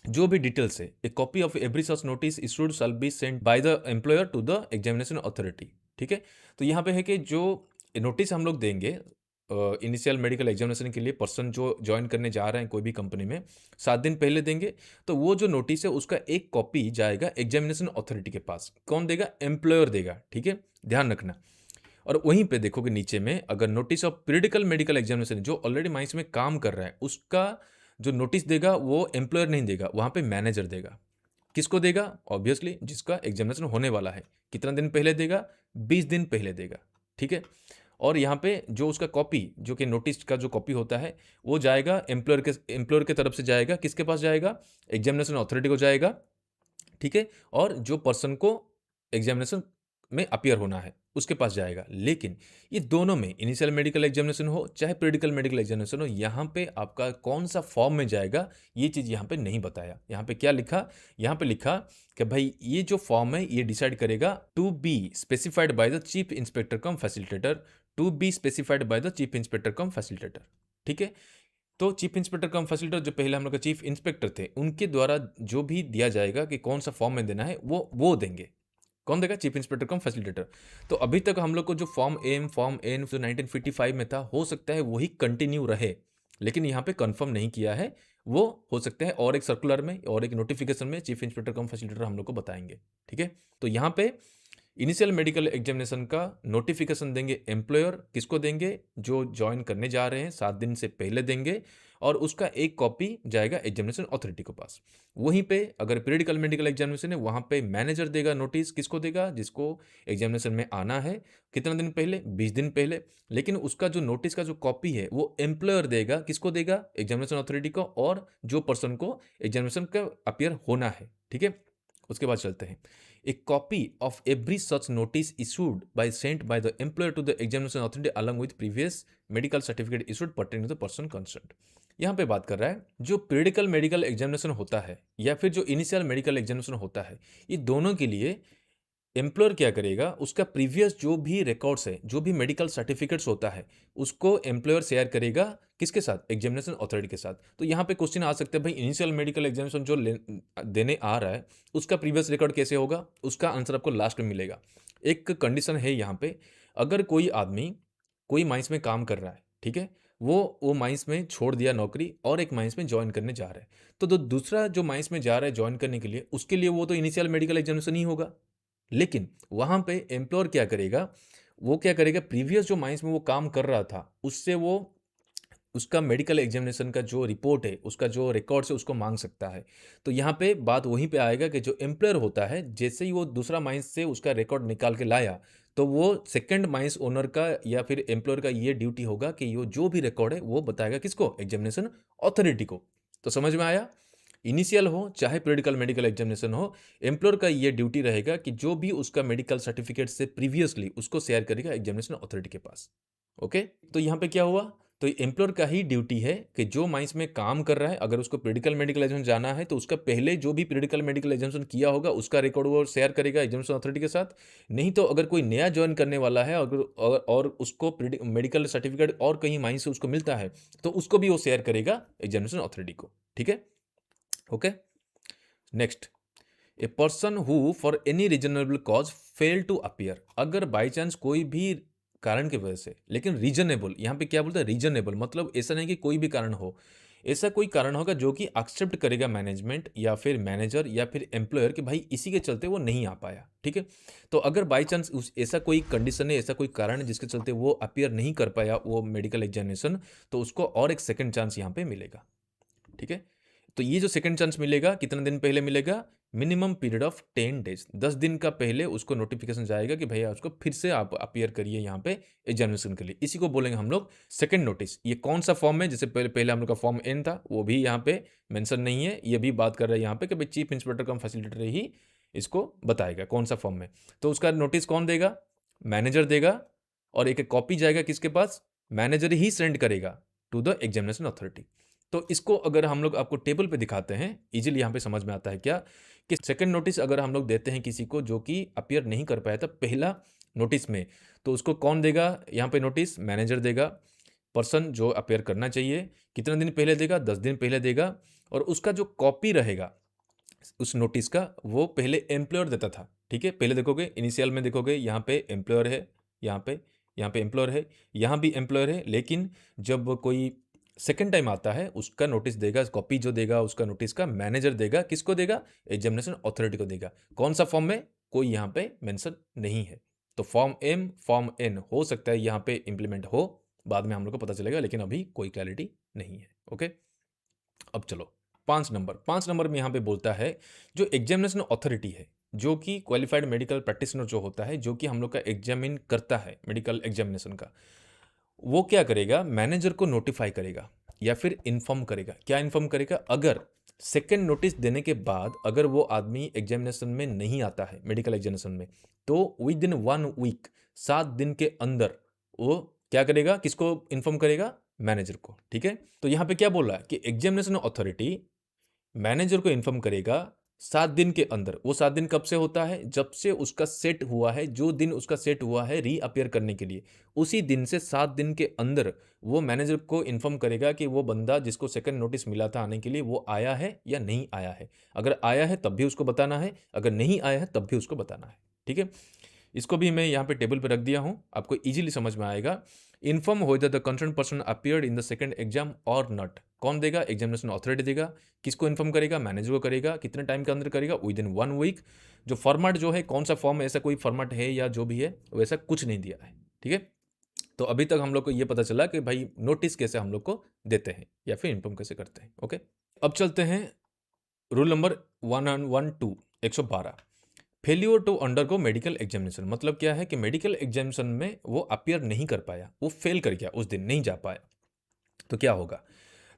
जो भी डिटेल्स है, a copy of every such notice issued shall be sent by the employer to the examination authority, ठीक है। तो यहाँ पे है कि जो नोटिस हम लोग देंगे इनिशियल मेडिकल एग्जामिनेशन के लिए, पर्सन जो ज्वाइन करने जा रहे हैं कोई भी कंपनी में, 7 दिन पहले देंगे। तो वो जो नोटिस है उसका एक कॉपी जाएगा एग्जामिनेशन अथॉरिटी के पास। कौन देगा? एम्प्लॉयर देगा, ठीक है, ध्यान रखना। और वहीं पे देखोगे नीचे में, अगर notice of periodical medical examination, जो ऑलरेडी माइंस में काम कर रहा है, उसका जो नोटिस देगा वो एम्प्लॉयर नहीं देगा, वहाँ पे मैनेजर देगा। किसको देगा? ऑब्वियसली जिसका एग्जामिनेशन होने वाला है। कितना दिन पहले देगा? 20 दिन पहले देगा, ठीक है। और यहाँ पे जो उसका कॉपी, जो कि नोटिस का जो कॉपी होता है, वो जाएगा एम्प्लॉयर के तरफ से जाएगा, किसके पास जाएगा? एग्जामिनेशन अथॉरिटी को जाएगा, ठीक है। और जो पर्सन को एग्जामिनेशन में अपियर होना है उसके पास जाएगा। लेकिन ये दोनों में, इनिशियल मेडिकल एग्जामिनेशन हो चाहे पीरियडिकल मेडिकल एग्जामिनेशन हो, यहाँ पे आपका कौन सा फॉर्म में जाएगा ये चीज़ यहाँ पे नहीं बताया। यहाँ पे क्या लिखा? यहाँ पे लिखा कि भाई ये जो फॉर्म है ये डिसाइड करेगा to be specified by the chief inspector cum facilitator, to be specified by the chief inspector cum facilitator, ठीक है। तो चीफ इंस्पेक्टर कम फैसिलिटेटर, जो पहले हम लोग का चीफ इंस्पेक्टर थे, उनके द्वारा जो भी दिया जाएगा कि कौन सा फॉर्म में देना है वो देंगे। कौन देगा? Chief inspector cum facilitator. तो अभी तक हम लोग को जो फॉर्म एन जो 1955 में था, हो सकता है वही कंटिन्यू रहे, लेकिन यहाँ पे कंफर्म नहीं किया है। वो हो सकता है और एक सर्कुलर में और एक नोटिफिकेशन में चीफ इंस्पेक्टर कम फैसिलिटेटर हम लोग को बताएंगे, ठीक है। तो यहाँ पे इनिशियल मेडिकल एग्जामिनेशन का नोटिफिकेशन देंगे एम्प्लॉयर, किसको देंगे? जो ज्वाइन करने जा रहे हैं 7 दिन से पहले देंगे, और उसका एक कॉपी जाएगा एग्जामिनेशन अथॉरिटी के पास। वहीं पे अगर पीरियडिकल मेडिकल एग्जामिनेशन है, वहाँ पे मैनेजर देगा नोटिस, किसको देगा? जिसको एग्जामिनेशन में आना है। कितना दिन पहले? 20 दिन पहले। लेकिन उसका जो नोटिस का जो कॉपी है वो एम्प्लॉयर देगा, किसको देगा? एग्जामिनेशन अथॉरिटी को, और जो पर्सन को एग्जामिनेशन का अपियर होना है, ठीक है। उसके बाद चलते हैं। A copy of every such notice issued by sent by the employer to the examination authority along with previous medical certificate issued pertaining to the person concerned। यहाँ पे बात कर रहा है जो पीरियडिकल मेडिकल एग्जामिनेशन होता है या फिर जो इनिशियल मेडिकल एग्जामिनेशन होता है, ये दोनों के लिए एम्प्लॉयर क्या करेगा? उसका प्रीवियस जो भी रिकॉर्ड्स है, जो भी मेडिकल सर्टिफिकेट्स होता है, उसको एम्प्लॉयर शेयर करेगा किसके साथ? एग्जामिनेशन अथॉरिटी के साथ। तो यहाँ पे क्वेश्चन आ सकता है, भाई इनिशियल मेडिकल एग्जामिनेशन जो देने आ रहा है उसका प्रीवियस रिकॉर्ड कैसे होगा? उसका आंसर आपको लास्ट में मिलेगा। एक कंडीशन है यहाँ पे, अगर कोई आदमी कोई माइंस में काम कर रहा है, ठीक है, वो माइंस में छोड़ दिया नौकरी और एक माइंस में ज्वाइन करने जा रहा है, तो दूसरा जो माइंस में जा रहा है ज्वाइन करने के लिए, उसके लिए वो तो इनिशियल मेडिकल एग्जामिनेशन ही होगा। लेकिन वहाँ पे एम्प्लॉयर क्या करेगा? वो क्या करेगा? प्रीवियस जो माइंस में वो काम कर रहा था, उससे वो उसका मेडिकल एग्जामिनेशन का जो रिपोर्ट है, उसका जो रिकॉर्ड्स है, उसको मांग सकता है। तो यहाँ पे बात वहीं पे आएगा कि जो एम्प्लॉयर होता है, जैसे ही वो दूसरा माइंस से उसका रिकॉर्ड निकाल के लाया, तो वो सेकंड माइंस ओनर का या फिर एम्प्लॉयर का ये ड्यूटी होगा कि ये जो भी रिकॉर्ड है वो बताएगा किसको? एग्जामिनेशन अथॉरिटी को। तो समझ में आया? इनिशियल हो चाहे पीरियडिकल मेडिकल एग्जामिनेशन हो, एम्प्लॉयर का ये ड्यूटी रहेगा कि जो भी उसका मेडिकल सर्टिफिकेट से प्रीवियसली उसको शेयर करेगा एग्जामिनेशन अथॉरिटी के पास। ओके, तो यहाँ पे क्या हुआ? तो एम्प्लॉयर का ही ड्यूटी है कि जो माइंस में काम कर रहा है, अगर उसको पीरियडिकल मेडिकल एग्जामिनेशन जाना है, तो उसका पहले जो भी पीरियडिकल मेडिकल एग्जामिनेशन किया होगा उसका रिकॉर्ड वो शेयर करेगा एग्जामिनेशन अथॉरिटी के साथ। नहीं तो अगर कोई नया ज्वाइन करने वाला है और उसको मेडिकल सर्टिफिकेट और कहीं माइंस से उसको मिलता है, तो उसको भी वो शेयर करेगा एग्जामिनेशन अथॉरिटी को, ठीक है। Okay, next, a person who for any reasonable cause fail to appear. अगर बाई चांस कोई भी कारण की वजह से, लेकिन रीजनेबल, यहाँ पे क्या बोलता है? रीजनेबल मतलब ऐसा नहीं कि कोई भी कारण हो, ऐसा कोई कारण होगा जो कि एक्सेप्ट करेगा मैनेजमेंट या फिर मैनेजर या फिर एम्प्लॉयर कि भाई इसी के चलते वो नहीं आ पाया, ठीक है। तो अगर बाई चांस उस ऐसा कोई कंडीशन है, ऐसा कोई कारण है जिसके चलते वो अपियर नहीं कर पाया वो मेडिकल एग्जामिनेशन, तो उसको और एक सेकेंड चांस यहाँ पे मिलेगा, ठीक है। तो ये जो सेकंड चांस मिलेगा कितने दिन पहले मिलेगा? मिनिमम पीरियड ऑफ 10 डेज, 10 दिन का पहले उसको नोटिफिकेशन जाएगा कि भैया उसको फिर से आप अपीयर करिए यहाँ पे एग्जामिनेशन के लिए। इसी को बोलेंगे हम लोग सेकंड नोटिस। ये कौन सा फॉर्म है, जैसे पहले पहले हम लोग का फॉर्म एन था, वो भी यहाँ पे मेंशन नहीं है। ये भी बात कर रहे हैं यहाँ पे कि भाई चीफ इंस्पेक्टर कम फैसिलिटेटर ही इसको बताएगा कौन सा फॉर्म है। तो उसका नोटिस कौन देगा? मैनेजर देगा, और एक एक कॉपी जाएगा किसके पास? मैनेजर ही सेंड करेगा टू द एग्जामिनेशन अथॉरिटी। तो इसको अगर हम लोग आपको टेबल पे दिखाते हैं, इजीली यहाँ पे समझ में आता है क्या कि सेकंड नोटिस अगर हम लोग देते हैं किसी को जो कि अपीयर नहीं कर पाया था पहला नोटिस में, तो उसको कौन देगा यहाँ पे नोटिस? मैनेजर देगा। पर्सन जो अपीयर करना चाहिए कितने दिन पहले देगा? 10 दिन पहले देगा। और उसका जो कॉपी रहेगा उस नोटिस का, वो पहले एम्प्लॉयर देता था। ठीक है, पहले देखोगे इनिशियल में देखोगे यहाँ पे एम्प्लॉयर है, यहाँ पे एम्प्लॉयर है, यहाँ भी एम्प्लॉयर है। लेकिन जब कोई सेकेंड टाइम आता है उसका नोटिस देगा, कॉपी जो देगा उसका नोटिस का मैनेजर देगा। किसको देगा? एग्जामिनेशन अथॉरिटी को देगा। कौन सा फॉर्म में? कोई यहाँ पे मेंशन नहीं है। तो फॉर्म एम, फॉर्म एन हो सकता है यहाँ पे इंप्लीमेंट हो, बाद में हम लोग को पता चलेगा, लेकिन अभी कोई क्लैरिटी नहीं है। ओके, अब चलो 5 नंबर में यहाँ पे बोलता है जो एग्जामिनेशन अथॉरिटी है, जो कि क्वालिफाइड मेडिकल प्रैक्टिशनर जो होता है, जो कि हम लोग का एग्जामिन करता है मेडिकल एग्जामिनेशन का, वो क्या करेगा? मैनेजर को नोटिफाई करेगा या फिर इन्फॉर्म करेगा। क्या इन्फॉर्म करेगा? अगर सेकेंड नोटिस देने के बाद अगर वो आदमी एग्जामिनेशन में नहीं आता है मेडिकल एग्जामिनेशन में, तो विद इन 1 वीक, 7 दिन के अंदर वो क्या करेगा? किसको इन्फॉर्म करेगा? मैनेजर को। ठीक है, तो यहाँ पे क्या बोल रहा है कि एग्जामिनेशन अथॉरिटी मैनेजर को इन्फॉर्म करेगा 7 दिन के अंदर। वो 7 दिन कब से होता है? जब से उसका सेट हुआ है, जो दिन उसका सेट हुआ है रीअपियर करने के लिए, उसी दिन से 7 दिन के अंदर वो मैनेजर को इन्फॉर्म करेगा कि वो बंदा जिसको सेकंड नोटिस मिला था आने के लिए, वो आया है या नहीं आया है। अगर आया है तब भी उसको बताना है, अगर नहीं आया है तब भी उसको बताना है। ठीक है, इसको भी मैं यहाँ पे टेबल पे रख दिया हूँ, आपको इजीली समझ में आएगा। इन्फॉर्म हो the concern person appeared in the second exam और नॉट। कौन देगा? एग्जामिनेशन अथॉरिटी देगा। किसको इन्फॉर्म करेगा? मैनेजर को करेगा। कितने टाइम के अंदर करेगा? Within 1 week. जो फॉर्मेट जो है, कौन सा फॉर्म, ऐसा कोई फॉर्मेट है या जो भी है, वैसा कुछ नहीं दिया है। ठीक है, तो अभी तक हम लोग को ये पता चला कि भाई नोटिस कैसे हम लोग को देते हैं या फिर इन्फॉर्म कैसे करते हैं। ओके, अब चलते हैं rule number 112, 112। Failure to undergo medical examination. मतलब क्या है कि मेडिकल एग्जामिनेशन में वो अपीयर नहीं कर पाया, वो फेल कर गया, उस दिन नहीं जा पाया, तो क्या होगा?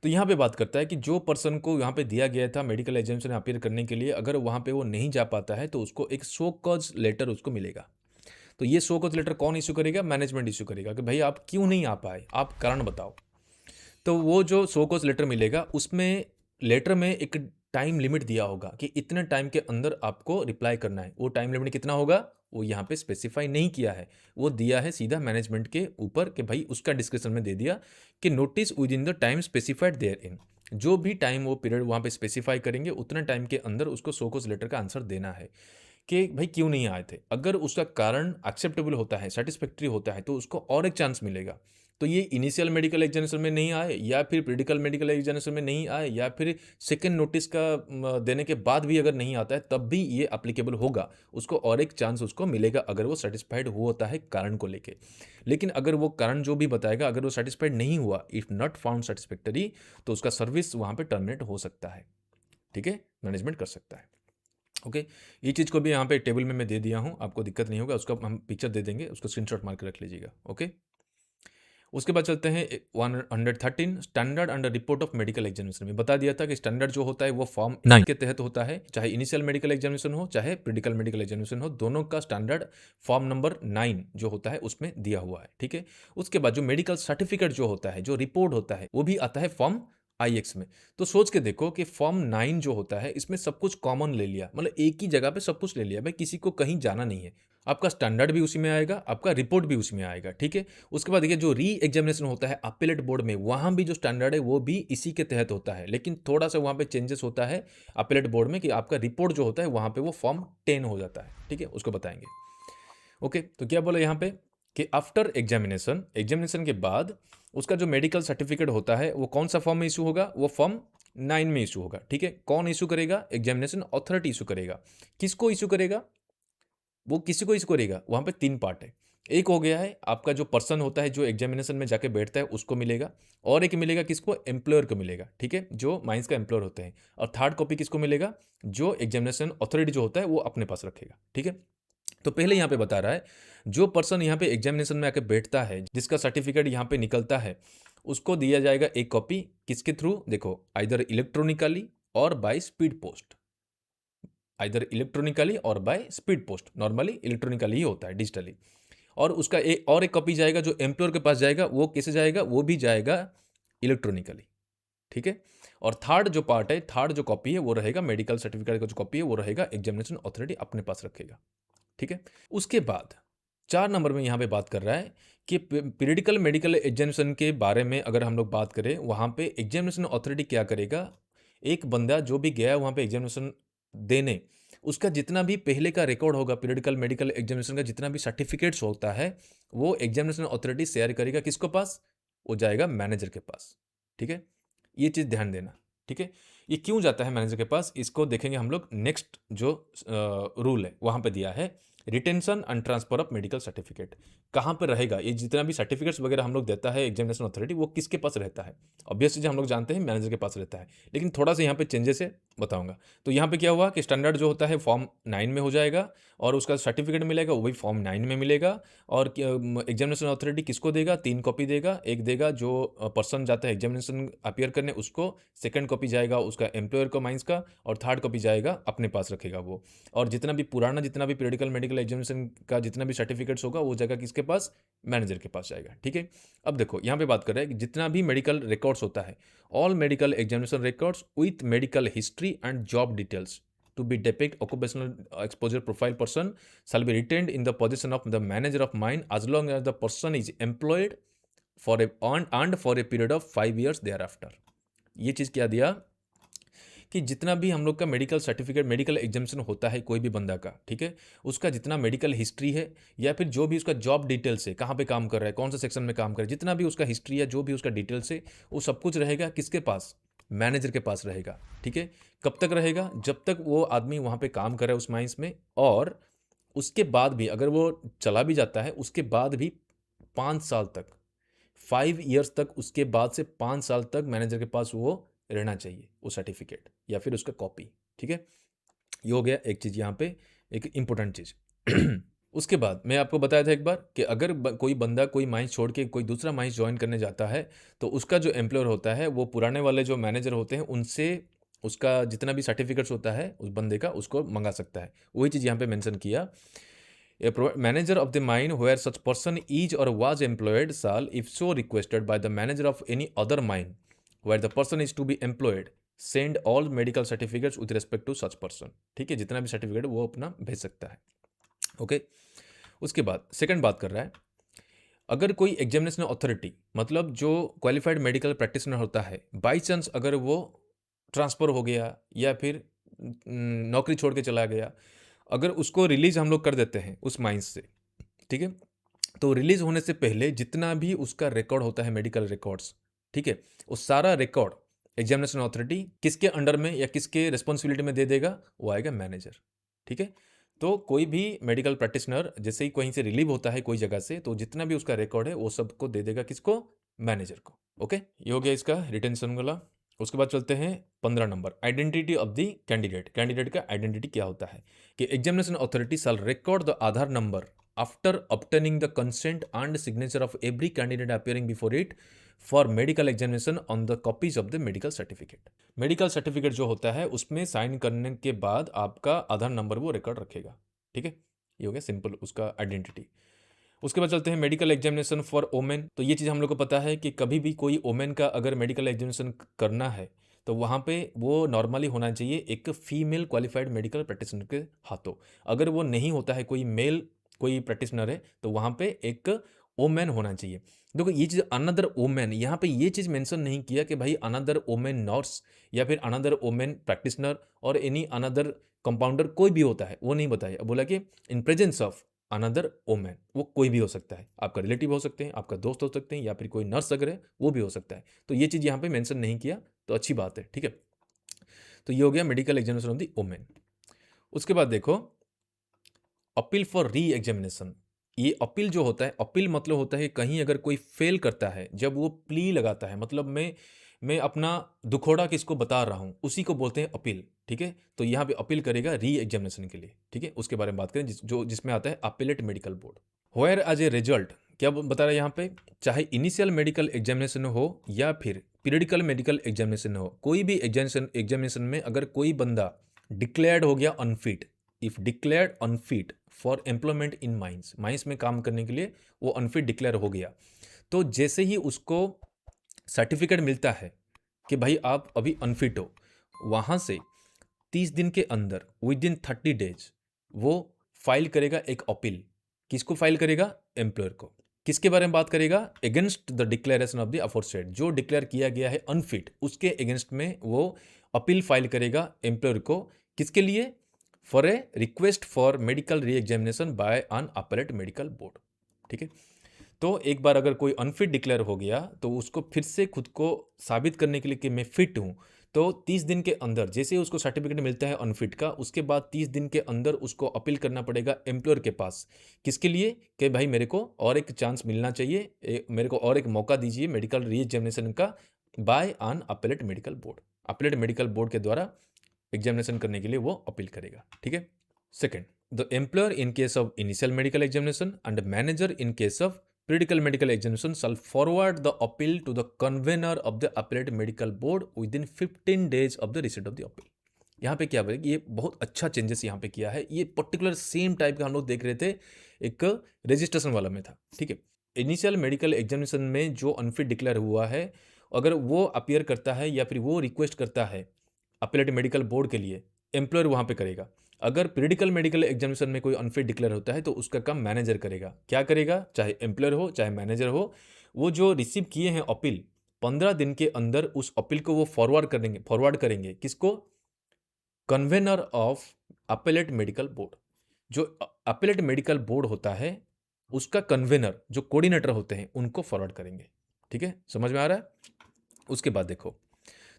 तो यहाँ पे बात करता है कि जो पर्सन को यहाँ पे दिया गया था मेडिकल एग्जामिनेशन में अपीयर करने के लिए, अगर वहाँ पे वो नहीं जा पाता है तो उसको एक शो कॉज लेटर उसको मिलेगा। तो ये शो कॉज लेटर कौन इशू करेगा? मैनेजमेंट इशू करेगा कि भाई आप क्यों नहीं आ पाए, आप कारण बताओ। तो वो जो शो कॉज लेटर मिलेगा, उसमें लेटर में एक टाइम लिमिट दिया होगा कि इतने टाइम के अंदर आपको रिप्लाई करना है। वो टाइम लिमिट कितना होगा वो यहाँ पे स्पेसिफाई नहीं किया है, वो दिया है सीधा मैनेजमेंट के ऊपर कि भाई उसका डिस्क्रिप्शन में दे दिया कि notice within the time specified therein. जो भी टाइम वो पीरियड वहाँ पे स्पेसिफाई करेंगे उतने टाइम के अंदर उसको शो कॉज लेटर का आंसर देना है कि भाई क्यों नहीं आए थे। अगर उसका कारण एक्सेप्टेबल होता है, सेटिस्फैक्ट्री होता है, तो उसको और एक चांस मिलेगा। तो ये इनिशियल मेडिकल एग्जामिनेशन में नहीं आए, या फिर क्रिटिकल मेडिकल एग्जामिनेशन में नहीं आए, या फिर सेकेंड नोटिस का देने के बाद भी अगर नहीं आता है, तब भी ये अप्लीकेबल होगा। उसको और एक चांस उसको मिलेगा अगर वो सेटिस्फाइड होता है कारण को लेके। लेकिन अगर वो कारण जो भी बताएगा अगर वो सेटिस्फाइड नहीं हुआ, इफ़ नॉट फाउंड सेटिस्फैक्टरी, तो उसका सर्विस वहाँ पे टर्मिनेट हो सकता है। ठीक है, मैनेजमेंट कर सकता है। ओके, ये चीज़ को भी यहाँ पे टेबल में मैं दे दिया हूँ, आपको दिक्कत नहीं होगा। उसका हम पिक्चर दे देंगे, उसको स्क्रीनशॉट मार के रख लीजिएगा। ओके, उसके बाद चलते हैं 113 standard under report of medical examination में बता दिया था कि स्टैंडर्ड जो होता है वो फॉर्म 9 के तहत होता है, चाहे इनिशियल मेडिकल एग्जामिनेशन हो चाहे क्रिटिकल मेडिकल एग्जामिनेशन हो, दोनों का स्टैंडर्ड फॉर्म नंबर 9 जो होता है उसमें दिया हुआ है। ठीक है, उसके बाद जो मेडिकल सर्टिफिकेट जो होता है, जो रिपोर्ट होता है, वो भी आता है फॉर्म IX में। तो सोच के देखो कि फॉर्म 9 जो होता है इसमें सब कुछ कॉमन ले लिया, मतलब एक ही जगह पे सब कुछ ले लिया, भाई किसी को कहीं जाना नहीं है। आपका स्टैंडर्ड भी उसी में आएगा, आपका रिपोर्ट भी उसी में आएगा। ठीक है, उसके बाद देखिए जो री एग्जामिनेशन होता है अपीलेट बोर्ड में, वहाँ भी जो स्टैंडर्ड है वो भी इसी के तहत होता है, लेकिन थोड़ा सा वहाँ पे चेंजेस होता है अपीलेट बोर्ड में कि आपका रिपोर्ट जो होता है वहाँ पे वो फॉर्म 10 हो जाता है। ठीक है, उसको बताएंगे। ओके, तो क्या बोला यहाँ पे कि आफ्टर एग्जामिनेशन, एग्जामिनेशन के बाद उसका जो मेडिकल सर्टिफिकेट होता है वो कौन सा फॉर्म में इशू होगा? वो फॉर्म 9 में इशू होगा। ठीक है, कौन इशू करेगा? एग्जामिनेशन अथॉरिटी इशू करेगा। किसको इशू करेगा? वो किसी को इशू करेगा। वहाँ पे 3 पार्ट है। एक हो गया है आपका जो पर्सन होता है जो एग्जामिनेशन में जाके बैठता है उसको मिलेगा, और एक मिलेगा किसको, एम्प्लॉयर को मिलेगा, ठीक है, जो माइंस का एम्प्लॉयर होते हैं। और थर्ड कॉपी किसको मिलेगा, जो एग्जामिनेशन अथॉरिटी जो होता है वो अपने पास रखेगा, ठीक है। तो पहले यहाँ पे बता रहा है जो पर्सन यहाँ पे एग्जामिनेशन में आके बैठता है जिसका सर्टिफिकेट यहाँ पे निकलता है उसको दिया जाएगा एक कॉपी, किसके थ्रू, देखो आइदर इलेक्ट्रॉनिकली और by speed post, either electronically और by speed post, normally electronically ही होता है, डिजिटली। और उसका एक कॉपी जाएगा जो एम्प्लॉयर के पास जाएगा, वो कैसे जाएगा, वो भी जाएगा इलेक्ट्रॉनिकली, ठीक है। और थर्ड जो पार्ट है, थर्ड जो कॉपी है वो रहेगा मेडिकल सर्टिफिकेट का जो कॉपी है वो रहेगा एग्जामिनेशन अथॉरिटी अपने पास रखेगा, ठीक है। उसके बाद 4 नंबर में यहाँ पे बात कर रहा है कि पीरियडिकल मेडिकल एग्जामिनेशन के बारे में अगर हम लोग बात करें, वहाँ पे एग्जामिनेशन अथॉरिटी क्या करेगा, एक बंदा जो भी गया वहाँ पे एग्जामिनेशन देने, उसका जितना भी पहले का रिकॉर्ड होगा पीरियडिकल मेडिकल एग्जामिनेशन का, जितना भी सर्टिफिकेट्स होता है वो एग्जामिनेशन अथॉरिटी शेयर करेगा किसको पास, वो जाएगा मैनेजर के पास, ठीक है। ये चीज़ ध्यान देना, ठीक है। ये क्यों जाता है मैनेजर के पास, इसको देखेंगे हम लोग नेक्स्ट जो रूल है वहाँ पे दिया है, retention and transfer of medical certificate कहाँ पर रहेगा, ये जितना भी सर्टिफिकेट्स वगैरह हम लोग देता है एग्जामिनेशन अथॉरिटी वो किसके पास रहता है, ऑब्वियस चीज़ हम लोग जानते हैं मैनेजर के पास रहता है, लेकिन थोड़ा सा यहाँ पे चेंजेस है बताऊंगा। तो यहाँ पे क्या हुआ कि स्टैंडर्ड जो होता है फॉर्म 9 में हो जाएगा, और उसका सर्टिफिकेट मिलेगा वो भी फॉर्म 9 में मिलेगा। और एग्जामिनेशन अथॉरिटी किसको देगा, 3 कॉपी देगा, एक देगा जो पर्सन जाता है एग्जामिनेशन अपियर करने उसको, सेकंड कॉपी जाएगा उसका एम्प्लॉयर को माइंस का, और थर्ड कॉपी जाएगा अपने पास रखेगा वो। और जितना भी पुराना जितना भी पीरियडिकल मेडिकल एग्जामिनेशन का जितना भी सर्टिफिकेट्स होगा वो जगह किसके पास, मैनेजर के पास जाएगा, ठीक है। अब देखो यहाँ पे बात कर रहे हैं कि जितना भी मेडिकल रिकॉर्ड्स होता है, all medical examination records with medical history and job details to be depict occupational exposure profile person shall be retained in the possession of the manager of mine as long as the person is employed for a and for a period of 5 years thereafter। ये चीज़ क्या दिया कि जितना भी हम लोग का मेडिकल सर्टिफिकेट मेडिकल एग्जामिनेशन होता है कोई भी बंदा का, ठीक है, उसका जितना मेडिकल हिस्ट्री है या फिर जो भी उसका जॉब डिटेल्स है, कहाँ पे काम कर रहा है, कौन सा सेक्शन में काम कर रहा है, जितना भी उसका हिस्ट्री है जो भी उसका डिटेल्स है वो सब कुछ रहेगा किसके पास, मैनेजर के पास रहेगा, ठीक है। कब तक रहेगा, जब तक वो आदमी वहाँ पे काम कर रहा है उस माइंस में, और उसके बाद भी अगर वो चला भी जाता है उसके बाद भी 5 साल तक, 5 ईयर्स तक, उसके बाद से 5 साल तक मैनेजर के पास वो रहना चाहिए वो सर्टिफिकेट या फिर उसका कॉपी, ठीक है। ये हो गया एक चीज़ यहाँ पे, एक इम्पोर्टेंट चीज़। उसके बाद मैं आपको बताया था एक बार कि अगर कोई बंदा कोई माइंस छोड़ के कोई दूसरा माइंस ज्वाइन करने जाता है तो उसका जो एम्प्लॉयर होता है वो पुराने वाले जो मैनेजर होते हैं उनसे उसका जितना भी सर्टिफिकेट्स होता है उस बंदे का उसको मंगा सकता है। वही चीज़ यहाँ पे मेंशन किया, a manager of the mine where such person is or was employed shall, if so requested by the manager of any other mine where the person is to be employed, send all medical certificates with respect to such person। ठीक है, जितना भी सर्टिफिकेट वो अपना भेज सकता है, ओके। उसके बाद सेकंड बात कर रहा है, अगर कोई एग्जामिनेशन अथॉरिटी मतलब जो क्वालिफाइड मेडिकल प्रैक्टिशनर होता है, बाई चांस अगर वो ट्रांसफ़र हो गया या फिर नौकरी छोड़ के चला गया, अगर उसको रिलीज़ हम लोग कर देते हैं उस माइंस से, ठीक है, तो रिलीज़ होने से पहले जितना भी उसका रिकॉर्ड होता है मेडिकल रिकॉर्ड्स, ठीक है, वो सारा रिकॉर्ड एग्जामिनेशन अथॉरिटी किसके अंडर में या किसके रिस्पॉन्सिबिलिटी में दे देगा, वो आएगा मैनेजर, ठीक है। तो कोई भी मेडिकल प्रैक्टिशनर जैसे ही कहीं से रिलीव होता है कोई जगह से, तो जितना भी उसका रिकॉर्ड है वो सबको दे देगा किसको, मैनेजर को, ओके। ये हो गया इसका रिटेंशन वाला। उसके बाद चलते हैं 15 number, identity of the candidate. Candidate का आइडेंटिटी क्या होता है कि examination authority shell record the Aadhaar number after obtaining the consent and signature of every candidate appearing before it for medical examination on the copies of the medical certificate। Medical certificate जो होता है उसमें साइन करने के बाद आपका आधार नंबर वो रिकॉर्ड रखेगा, ठीक है। ये हो गया सिंपल उसका आइडेंटिटी। उसके बाद चलते हैं मेडिकल एग्जामिनेशन फॉर ओमेन। तो ये चीज़ हम लोग को पता है कि कभी भी कोई ओमेन का अगर मेडिकल एग्जामिनेशन करना है तो वहाँ पे वो नॉर्मली होना चाहिए एक फीमेल क्वालिफाइड मेडिकल प्रैक्टिशनर के हाथों। अगर वो नहीं होता है, कोई मेल कोई प्रैक्टिशनर है, तो वहाँ पे एक ओमेन होना चाहिए। देखो ये चीज़ अनदर ओमेन, यहाँ पे ये चीज़ मेंशन नहीं किया कि भाई अनदर ओमेन नर्स या फिर अनदर ओमेन प्रैक्टिशनर और एनी अनदर कंपाउंडर कोई भी होता है, वो नहीं बताया। बोला कि in presence of another woman, वो कोई भी हो सकता है, आपका रिलेटिव हो सकते हैं, आपका दोस्त हो सकते हैं, या फिर कोई नर्स अगर है वो भी हो सकता है। तो ये चीज़ यहाँ पे मेंशन नहीं किया तो अच्छी बात है, ठीक है। तो ये हो गया medical examination of the woman. उसके बाद देखो अपील फॉर री एग्जामिनेशन। ये अपील जो होता है, अपील मतलब होता है कहीं अगर कोई फेल करता है, जब वो प्ली लगाता है, मतलब मैं अपना दुखोड़ा किसको बता रहा हूँ, उसी को बोलते हैं अपील, ठीक है? तो यहाँ पे अपील करेगा री एग्जामिनेशन के लिए, ठीक है? उसके बारे में बात करें जिसमें आता है appellate medical board. Whereas a result क्या बता रहा है यहाँ पे, चाहे इनिशियल मेडिकल एग्जामिनेशन हो या फिर पीरियडिकल मेडिकल एग्जामिनेशन हो, कोई भी एग्जामिनेशन में अगर कोई बंदा डिक्लेयर्ड हो गया unfit, if declared unfit for employment in mines, mines में काम करने के लिए वो अनफिट डिक्लेयर हो गया, तो जैसे ही उसको सर्टिफिकेट मिलता है कि भाई आप अभी अनफिट हो, वहाँ से 30 दिन के अंदर विद इन 30 डेज वो फाइल करेगा एक अपील। किसको फाइल करेगा? एम्प्लॉयर को। किसके बारे में बात करेगा? Against the declaration of the aforesaid, जो डिक्लेयर किया गया है अनफिट, उसके अगेंस्ट में वो अपील फाइल करेगा एम्प्लॉयर को। किसके लिए? For a request for medical re examination by an appellate medical board, ठीक है? तो एक बार अगर कोई अनफिट डिक्लेयर हो गया तो उसको फिर से खुद को साबित करने के लिए कि मैं फिट हूँ, तो 30 दिन के अंदर जैसे ही उसको सर्टिफिकेट मिलता है अनफिट का, उसके बाद 30 दिन के अंदर उसको अपील करना पड़ेगा एम्प्लॉयर के पास। किसके लिए? कि भाई मेरे को और एक चांस मिलना चाहिए, मेरे को और एक मौका दीजिए मेडिकल री एग्जामिनेशन का, by an appellate medical board. Appellate medical board के द्वारा एग्जामिनेशन करने के लिए वो अपील करेगा, ठीक है? Second, the employer in case of initial medical examination and manager in case of physical medical examination shall forward the appeal to the convener of the appellate medical board within 15 days of the receipt of the appeal। यहाँ पे क्या बोले, ये बहुत अच्छा चेंजेस यहाँ पे किया है। ये पर्टिकुलर सेम टाइप का हम लोग देख रहे थे एक रजिस्ट्रेशन वाला में था, ठीक है? इनिशियल मेडिकल एग्जामिनेशन में जो अनफिट डिक्लेयर हुआ है, अगर वो अपियर करता है या फिर वो रिक्वेस्ट करता है अपीलेट मेडिकल बोर्ड के लिए, एम्प्लॉयर वहाँ पे करेगा। अगर पीरियडिकल मेडिकल एग्जामिनेशन में कोई अनफिट डिक्लेयर होता है तो उसका काम मैनेजर करेगा। क्या करेगा? चाहे एम्प्लॉयर हो चाहे मैनेजर हो, वो जो रिसीव किए हैं अपील, 15 दिन के अंदर उस अपील को वो फॉरवर्ड करेंगे किसको? Convener of appellate medical board. जो अपीलेट मेडिकल बोर्ड होता है उसका कन्वेनर, जो कोऑर्डिनेटर होते हैं, उनको फॉरवर्ड करेंगे, ठीक है? समझ में आ रहा है? उसके बाद देखो,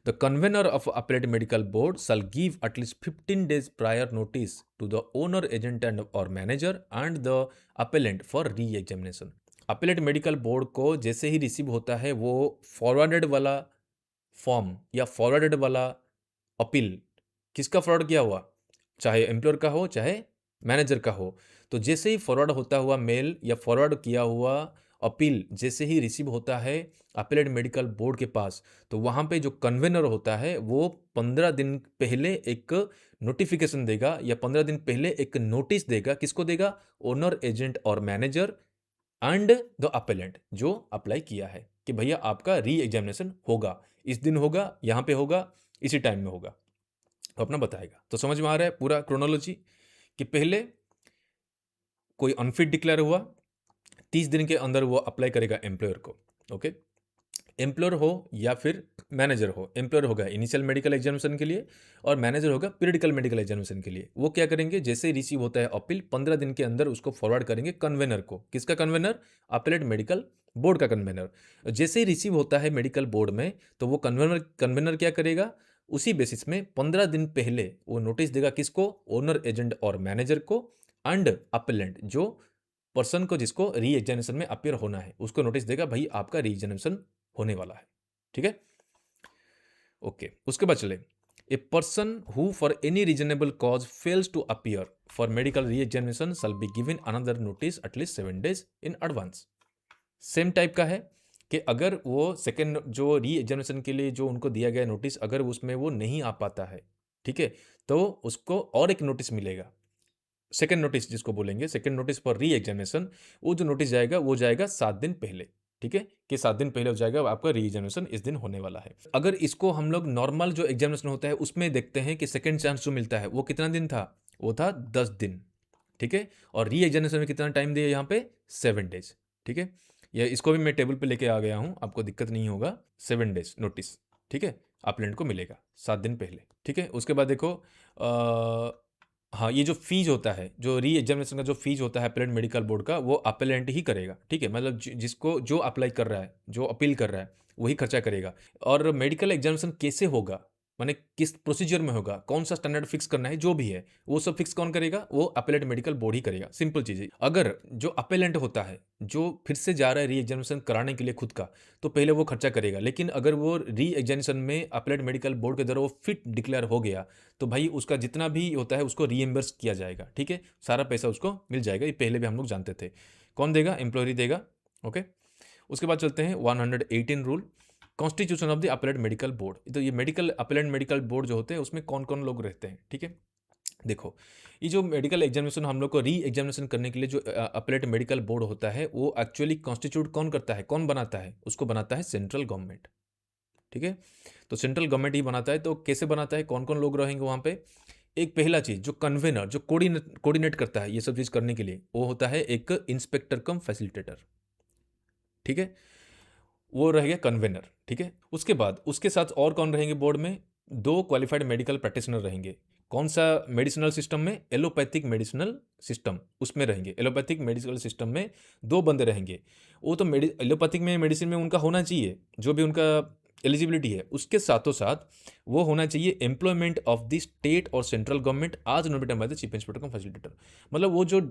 the convener of appellate medical board shall give at least 15 days prior notice to the owner, agent and or manager and the appellant for re-examination। appellate medical board को जैसे ही रिसीव होता है वो फॉरवर्डेड वाला फॉर्म या फॉरवर्डेड वाला अपील, किसका फॉरवर्ड किया हुआ, चाहे एम्प्लॉयर का हो चाहे मैनेजर का हो, तो जैसे ही फॉरवर्ड होता हुआ मेल या फॉरवर्ड किया हुआ अपील जैसे ही रिसीव होता है अपीलेट मेडिकल बोर्ड के पास, तो वहाँ पे जो कन्वेनर होता है वो 15 दिन पहले एक नोटिफिकेशन देगा या 15 दिन पहले एक नोटिस देगा। किसको देगा? ओनर, एजेंट और मैनेजर एंड द अपीलेंट जो अप्लाई किया है, कि भैया आपका री एग्जामिनेशन होगा, इस दिन होगा, यहाँ पे होगा, इसी टाइम में होगा, तो अपना बताएगा। तो समझ में आ रहा है पूरा क्रोनोलॉजी, कि पहले कोई अनफिट डिक्लेयर हुआ, 30 दिन के अंदर वो अप्लाई करेगा एम्प्लॉयर को, ओके? एम्प्लॉयर हो या फिर मैनेजर हो, एम्प्लॉयर होगा इनिशियल मेडिकल एग्जामिनेशन के लिए और मैनेजर होगा पीरियडिकल मेडिकल एग्जामिनेशन के लिए। वो क्या करेंगे? जैसे ही रिसीव होता है अपील, 15 दिन के अंदर उसको फॉरवर्ड करेंगे कन्वेनर को। किसका कन्वेनर? अपीलेट मेडिकल बोर्ड का कन्वेनर। जैसे ही रिसीव होता है मेडिकल बोर्ड में, तो वो कन्वेनर क्या करेगा? उसी बेसिस में 15 दिन पहले वो नोटिस देगा किसको? ओनर, एजेंट और मैनेजर को एंड अपीलेंट, जो पर्सन को जिसको री एग्जामिनेशन में अपियर होना है, उसको नोटिस देगा भाई आपका री एग्जामिनेशन होने वाला है, ठीक है? ओके, उसके बाद चले, a person who for any reasonable cause fails to appear for medical re examination shall be given another notice at least 7 days in advance. Same type का है कि अगर वो सेकेंड जो री एग्जामिनेशन के लिए जो उनको दिया गया नोटिस, अगर उसमें वो नहीं आ पाता है, ठीक है, तो उसको और एक नोटिस मिलेगा, सेकेंड नोटिस जिसको बोलेंगे, second notice for re examination. वो जो नोटिस जाएगा वो जाएगा 7 दिन पहले, ठीक है, कि 7 दिन पहले हो जाएगा आपका री एग्जामिनेशन इस दिन होने वाला है। अगर इसको हम लोग नॉर्मल जो एग्जामिनेशन होता है उसमें देखते हैं कि सेकेंड चांस जो मिलता है वो कितना दिन था? वो था 10 दिन, ठीक है? और री एग्जामिनेशन में कितना टाइम दिया यहाँ पे? 7 days, ठीक है? या इसको भी मैं टेबल पे लेके आ गया हूँ, आपको दिक्कत नहीं होगा। 7 days नोटिस, ठीक है, अपलेंट को मिलेगा 7 दिन पहले, ठीक है? उसके बाद देखो हाँ, ये जो फीस होता है, जो री एग्जामिनेशन का जो फीस होता है अपीलेट मेडिकल बोर्ड का, वो अपीलेंट ही करेगा, ठीक है? मतलब जिसको जो अप्लाई कर रहा है, जो अपील कर रहा है, वही खर्चा करेगा। और मेडिकल एग्जामिनेशन कैसे होगा, माने किस प्रोसीजर में होगा, कौन सा स्टैंडर्ड फिक्स करना है, जो भी है वो सब फिक्स कौन करेगा, वो अपेलेट मेडिकल बोर्ड ही करेगा। सिंपल चीज़ है। अगर जो अपेलेंट होता है, जो फिर से जा रहा है री एग्जामिनेशन कराने के लिए खुद का, तो पहले वो खर्चा करेगा। लेकिन अगर वो री एग्जामिनेशन में अपेलेट मेडिकल बोर्ड के द्वारा वो फिट डिक्लेयर हो गया, तो भाई उसका जितना भी होता है उसको रीएम्बर्स किया जाएगा। ठीक है, सारा पैसा उसको मिल जाएगा। ये पहले भी हम लोग जानते थे। कौन देगा? एम्प्लॉयर ही देगा। ओके, उसके बाद चलते हैं 118 rule, constitution of the appellate medical board. तो ये मेडिकल अपीलेट मेडिकल बोर्ड जो होते हैं उसमें कौन कौन लोग रहते हैं। ठीक है, देखो, ये जो मेडिकल एग्जामिनेशन हम लोग को री एग्जामिनेशन करने के लिए जो अपीलेट मेडिकल बोर्ड होता है, वो एक्चुअली कॉन्स्टिट्यूट कौन करता है, कौन बनाता है? उसको बनाता है सेंट्रल गवर्नमेंट। ठीक है, तो सेंट्रल गवर्नमेंट ही बनाता है। तो कैसे बनाता है, कौन कौन लोग रहेंगे वहाँ पे? एक पहला चीज़, जो कन्वेनर, जो कोऑर्डिनेट करता है ये सब चीज़ करने के लिए, वो होता है एक इंस्पेक्टर कम फैसिलिटेटर। ठीक है, वो रहेगा कन्वेनर। ठीक है, उसके बाद उसके साथ और कौन रहेंगे बोर्ड में? दो क्वालिफाइड मेडिकल प्रैक्टिशनर रहेंगे। कौन सा मेडिसिनल सिस्टम में? एलोपैथिक मेडिसिनल सिस्टम, उसमें रहेंगे। एलोपैथिक मेडिसिनल सिस्टम में दो बंदे रहेंगे। वो तो एलोपैथिक में मेडिसिन में उनका होना चाहिए, जो भी उनका एलिजिबिलिटी है। उसके साथों साथ वो होना चाहिए एम्प्लॉयमेंट ऑफ द स्टेट और सेंट्रल गवर्नमेंट आज notified by the chief inspector cum facilitator. मतलब वो जो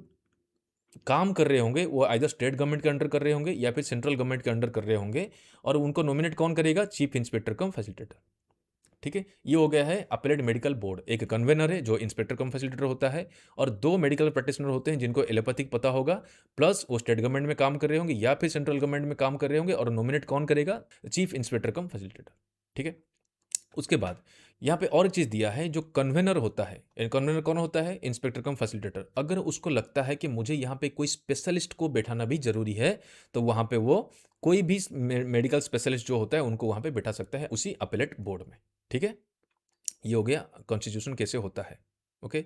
काम कर रहे होंगे वो आइदर स्टेट गवर्नमेंट के अंडर कर रहे होंगे या फिर सेंट्रल गवर्नमेंट के अंडर कर रहे होंगे, और उनको नॉमिनेट कौन करेगा? Chief inspector cum facilitator. ठीक है, ये हो गया है अपीलेट मेडिकल बोर्ड। एक कन्वेनर है जो इंस्पेक्टर कम फैसिलिटेटर होता है, और दो मेडिकल प्रैक्टिशनर होते हैं जिनको एलोपैथिक पता होगा, प्लस वो स्टेट गवर्नमेंट में काम कर रहे होंगे या फिर सेंट्रल गवर्नमेंट में काम कर रहे होंगे, और नॉमिनेट कौन करेगा? Chief inspector cum facilitator. ठीक है, उसके बाद यहाँ पे और एक चीज़ दिया है, जो कन्वेनर होता है। कन्वेनर कौन होता है? Inspector cum facilitator. अगर उसको लगता है कि मुझे यहाँ पे कोई स्पेशलिस्ट को बैठाना भी जरूरी है, तो वहाँ पे वो कोई भी मेडिकल स्पेशलिस्ट जो होता है उनको वहाँ पे बैठा सकता है उसी अपीलेट बोर्ड में। ठीक है, ये हो गया कॉन्स्टिट्यूशन कैसे होता है। ओके,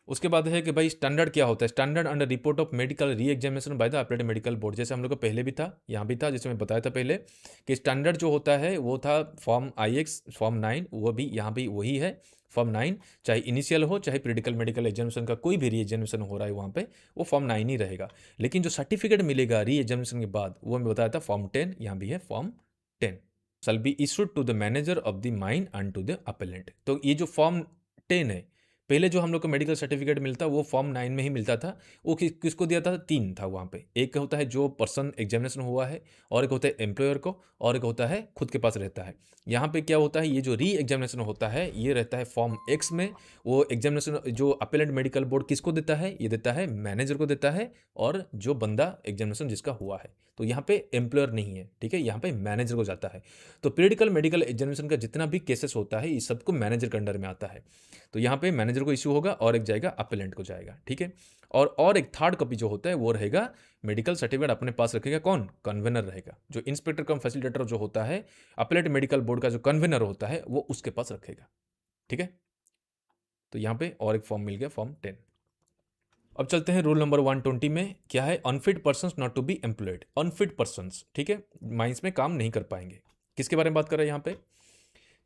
उसके बाद है कि भाई स्टैंडर्ड क्या होता है। Standard under report of medical re examination by the appellate medical board, जैसे हम लोग को पहले भी था, यहाँ भी था, जैसे मैं बताया था पहले कि स्टैंडर्ड जो होता है वो था फॉर्म IX फॉर्म 9, वो भी यहाँ भी वही है फॉर्म 9। चाहे इनिशियल हो चाहे क्रिटिकल मेडिकल एग्जामिनेशन का कोई भी री एग्जामिनेशन हो रहा है वहाँ पे, वो फॉर्म 9 ही रहेगा। लेकिन जो सर्टिफिकेट मिलेगा री एग्जामिनेशन के बाद, वो मैं बताया था फॉर्म 10, यहाँ भी है form 10। Shall be issued to the manager of the mine and to the appellant. तो ये जो फॉर्म 10 है, पहले जो हम लोग को मेडिकल सर्टिफिकेट मिलता वो फॉर्म 9 में ही मिलता था। वो किसको दिया था? 3 था वहाँ पे। एक होता है जो पर्सन एग्जामिनेशन हुआ है, और एक होता है एम्प्लॉयर को, और एक होता है खुद के पास रहता है। यहाँ पे क्या होता है, ये जो री एग्जामिनेशन होता है ये रहता है फॉर्म X में। वो एग्जामिनेशन जो अपेलेंट मेडिकल बोर्ड किसको देता है? ये देता है मैनेजर को देता है, और जो बंदा एग्जामिनेशन जिसका हुआ है। तो यहाँ पे एम्प्लॉयर नहीं है, ठीक है, यहाँ पे मैनेजर को जाता है। तो पीरियडिकल मेडिकल एग्जामिनेशन का जितना भी केसेस होता है, ये सबको मैनेजर के अंडर में आता है। तो यहाँ पे मैनेजर को इश्यू होगा, और एक जाएगा अपेलेंट को जाएगा। ठीक है, और एक थर्ड कॉपी जो होता है वो रहेगा मेडिकल सर्टिफिकेट अपने पास रखेगा कौन? कन्वेनर रहेगा। जो इंस्पेक्टर कम फैसिलिटेटर जो होता है अपेलेट मेडिकल बोर्ड का जो कन्वेनर होता है वो उसके पास रखेगा। ठीक है, तो यहाँ पे और एक फॉर्म मिल गया फॉर्म 10। अब चलते हैं रूल नंबर 120 में। क्या है? Unfit persons not to be employed. Unfit persons, ठीक है, माइंस में काम नहीं कर पाएंगे। किसके बारे में बात कर रहे हैं यहाँ पे?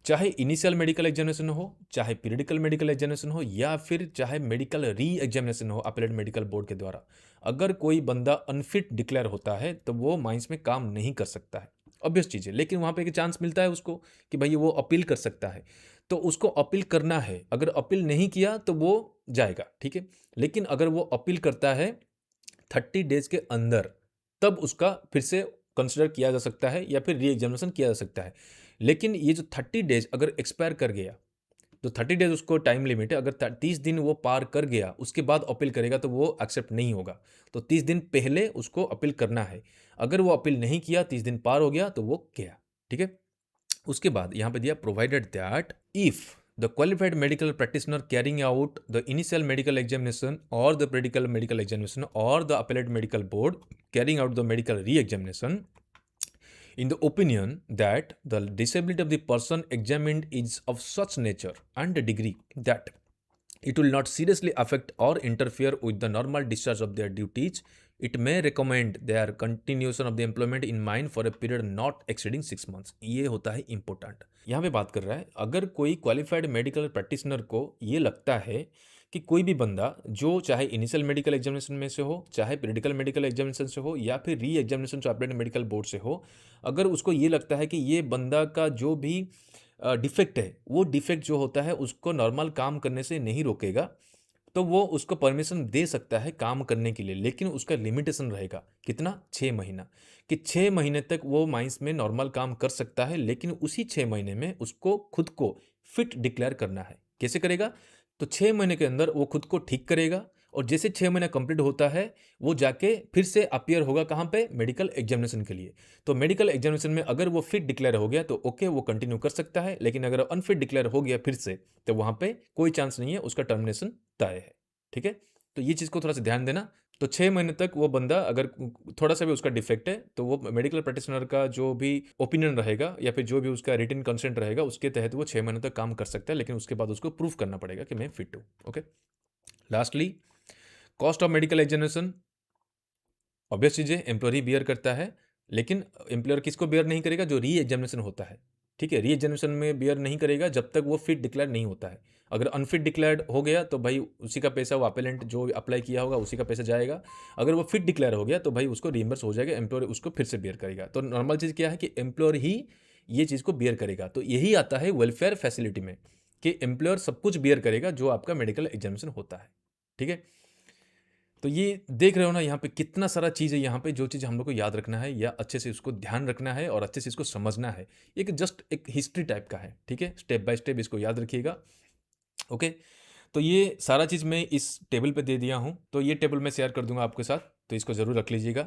चाहे इनिशियल मेडिकल एग्जामिनेशन हो, चाहे पीरियडिकल मेडिकल एग्जामिनेशन हो, या फिर चाहे मेडिकल री एग्जामिनेशन हो अपीलेट मेडिकल बोर्ड के द्वारा, अगर कोई बंदा अनफिट डिक्लेयर होता है तो वो माइंस में काम नहीं कर सकता है। ऑब्वियस चीज़ है, लेकिन वहाँ पे एक चांस मिलता है उसको कि भाई वो अपील कर सकता है, तो उसको अपील करना है। अगर अपील नहीं किया तो वो जाएगा। ठीक है, लेकिन अगर वो अपील करता है 30 डेज के अंदर, तब उसका फिर से कंसिडर किया जा सकता है या फिर री एग्जामिनेशन किया जा सकता है। लेकिन ये जो 30 डेज अगर एक्सपायर कर गया, तो 30 डेज उसको टाइम लिमिट है, अगर 30 दिन वो पार कर गया उसके बाद अपील करेगा तो वो एक्सेप्ट नहीं होगा। तो 30 दिन पहले उसको अपील करना है। अगर वो अपील नहीं किया, 30 दिन पार हो गया, तो वो गया। ठीक है, उसके बाद यहाँ पे दिया provided that if the qualified medical practitioner carrying out the initial medical examination और द क्रिटिकल मेडिकल एग्जामिनेशन और the appellate medical board carrying out the medical re examination in the opinion that the disability of the person examined is of such nature and degree that it will not seriously affect or interfere with the normal discharge of their duties, it may recommend their continuation of the employment in mind for a period not exceeding 6 months। ये होता है इंपॉर्टेंट। यहाँ पे बात कर रहा है, अगर कोई क्वालिफाइड मेडिकल प्रैक्टिशनर को ये लगता है कि कोई भी बंदा जो चाहे इनिशियल मेडिकल एग्जामिनेशन में से हो, चाहे पीरियडिकल मेडिकल एग्जामिनेशन से हो, या फिर री एग्जामिनेशन जो अपीलेट मेडिकल बोर्ड से हो, अगर उसको ये लगता है कि ये बंदा का जो भी डिफेक्ट है, वो डिफेक्ट जो होता है उसको नॉर्मल काम करने से नहीं रोकेगा, तो वो उसको परमिशन दे सकता है काम करने के लिए, लेकिन उसका लिमिटेशन रहेगा कितना, 6 महीना, कि 6 महीने तक वो माइंस में नॉर्मल काम कर सकता है, लेकिन उसी 6 महीने में उसको खुद को फिट डिक्लेयर करना है। कैसे करेगा, तो 6 महीने के अंदर वो खुद को ठीक करेगा, और जैसे 6 महीना कंप्लीट होता है वो जाके फिर से अपियर होगा कहाँ पे, मेडिकल एग्जामिनेशन के लिए। तो मेडिकल एग्जामिनेशन में अगर वो फिट डिक्लेयर हो गया तो ओके, वो कंटिन्यू कर सकता है, लेकिन अगर अनफिट डिक्लेयर हो गया फिर से, तो वहाँ पे कोई चांस नहीं है, उसका टर्मिनेशन तय है। ठीक है, तो ये चीज़ को थोड़ा सा ध्यान देना। तो 6 महीने तक वो बंदा अगर थोड़ा सा भी उसका डिफेक्ट है तो वो मेडिकल प्रैक्टिशनर का जो भी ओपिनियन रहेगा या फिर जो भी उसका रिटन कंसेंट रहेगा उसके तहत वो 6 महीने तक काम कर सकता है, लेकिन उसके बाद उसको प्रूफ करना पड़ेगा कि मैं फिट हूँ। Okay, lastly cost of medical examination, obvious चीज़ है, एम्प्लॉयर ही बियर करता है, लेकिन एम्प्लॉयर किसको बियर नहीं करेगा, जो री एग्जामिनेशन होता है। ठीक है, री एग्जामिनेशन में बियर नहीं करेगा जब तक वो फिट डिक्लेयर नहीं होता है। अगर अनफिट डिक्लेयर्ड हो गया तो भाई उसी का पैसा, वो अपेलेंट जो अप्लाई किया होगा उसी का पैसा जाएगा। अगर वो फिट डिक्लेयर हो गया तो भाई उसको रिइम्बर्स हो जाएगा, एम्प्लॉयर उसको फिर से बियर करेगा। तो नॉर्मल चीज़ क्या है कि एम्प्लॉयर ही ये चीज़ को बियर करेगा। तो यही आता है वेलफेयर फैसिलिटी में, कि एम्प्लॉयर सब कुछ बियर करेगा जो आपका मेडिकल एग्जामिनेशन होता है। ठीक है, तो ये देख रहे हो ना यहाँ पे कितना सारा चीज़ है, यहाँ पे जो चीज़ हम लोग को याद रखना है या अच्छे से उसको ध्यान रखना है और अच्छे से इसको समझना है। एक जस्ट एक हिस्ट्री टाइप का है। ठीक है, स्टेप बाय स्टेप इसको याद रखिएगा। ओके, तो ये सारा चीज़ मैं इस टेबल पे दे दिया हूँ, तो ये टेबल मैं शेयर कर दूंगा आपके साथ, तो इसको ज़रूर रख लीजिएगा।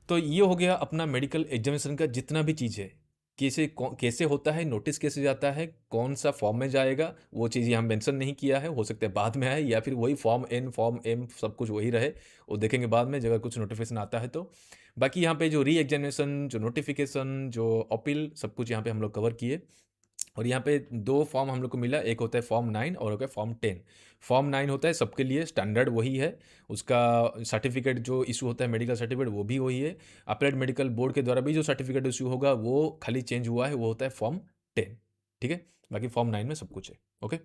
तो ये हो गया अपना मेडिकल एग्जामिनेशन का जितना भी चीज़ है, कैसे होता है, नोटिस कैसे जाता है, कौन सा फॉर्म में जाएगा, वो चीज़ यहाँ मेंशन नहीं किया है, हो सकता है बाद में आए या फिर वही फॉर्म एन फॉर्म एम सब कुछ वही रहे, वो देखेंगे बाद में अगर कुछ नोटिफिकेशन आता है तो। बाकी यहाँ पे जो री एग्जामिनेशन, जो नोटिफिकेशन, जो अपील, सब कुछ यहाँ पे हम लोग कवर किए। और यहाँ पे दो फॉर्म हम लोग को मिला, एक होता है फॉर्म 9 और होता है फॉर्म 10। फॉर्म 9 होता है सबके लिए, स्टैंडर्ड वही है, उसका सर्टिफिकेट जो इशू होता है मेडिकल सर्टिफिकेट वो भी वही है। अप्लाइड मेडिकल बोर्ड के द्वारा भी जो सर्टिफिकेट इशू होगा वो खाली चेंज हुआ है, वो होता है फॉर्म 10। ठीक है, बाकी फॉर्म 9 में सब कुछ है। ओके,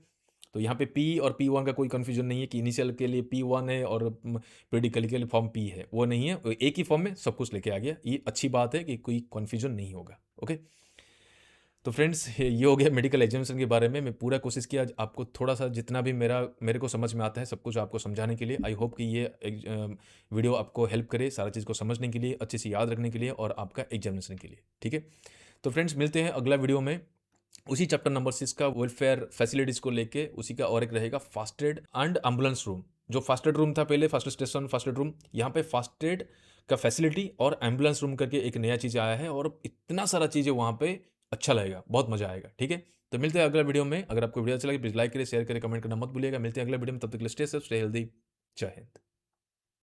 तो यहाँ पे पी और P1 का कोई कन्फ्यूजन नहीं है कि इनिशियल के लिए P1 है और मेडिकल के लिए फॉर्म P है, वो नहीं है, एक ही फॉर्म में सब कुछ लेके आ गया। ये अच्छी बात है कि कोई कन्फ्यूजन नहीं होगा। ओके, तो फ्रेंड्स ये हो गया मेडिकल एग्जामिनेशन के बारे में। मैं पूरा कोशिश किया आपको थोड़ा सा जितना भी मेरे को समझ में आता है सब कुछ आपको समझाने के लिए। आई होप कि ये वीडियो आपको हेल्प करे सारा चीज़ को समझने के लिए, अच्छे से याद रखने के लिए और आपका एग्जामिनेशन के लिए। ठीक है, तो फ्रेंड्स मिलते हैं अगला वीडियो में उसी चैप्टर नंबर 6 का वेलफेयर फैसिलिटीज़ को लेके, उसी का और एक रहेगा first aid and ambulance room. जो फास्ट एड रूम था पहले, first station first aid room, यहाँ पे फास्ट एड का फैसिलिटी और एम्बुलेंस रूम करके एक नया चीज़ आया है, और इतना सारा चीज़ है वहाँ पे, अच्छा लगेगा, बहुत मजा आएगा। ठीक है, तो मिलते हैं अगला वीडियो में। अगर आपको वीडियो अच्छा लगे प्लीज़ लाइक करें, शेयर करें, कमेंट करना मत भूलिएगा। मिलते हैं अगला वीडियो में, तब तक के लिए स्टे सेफ, स्टे हेल्दी। जय हिंद।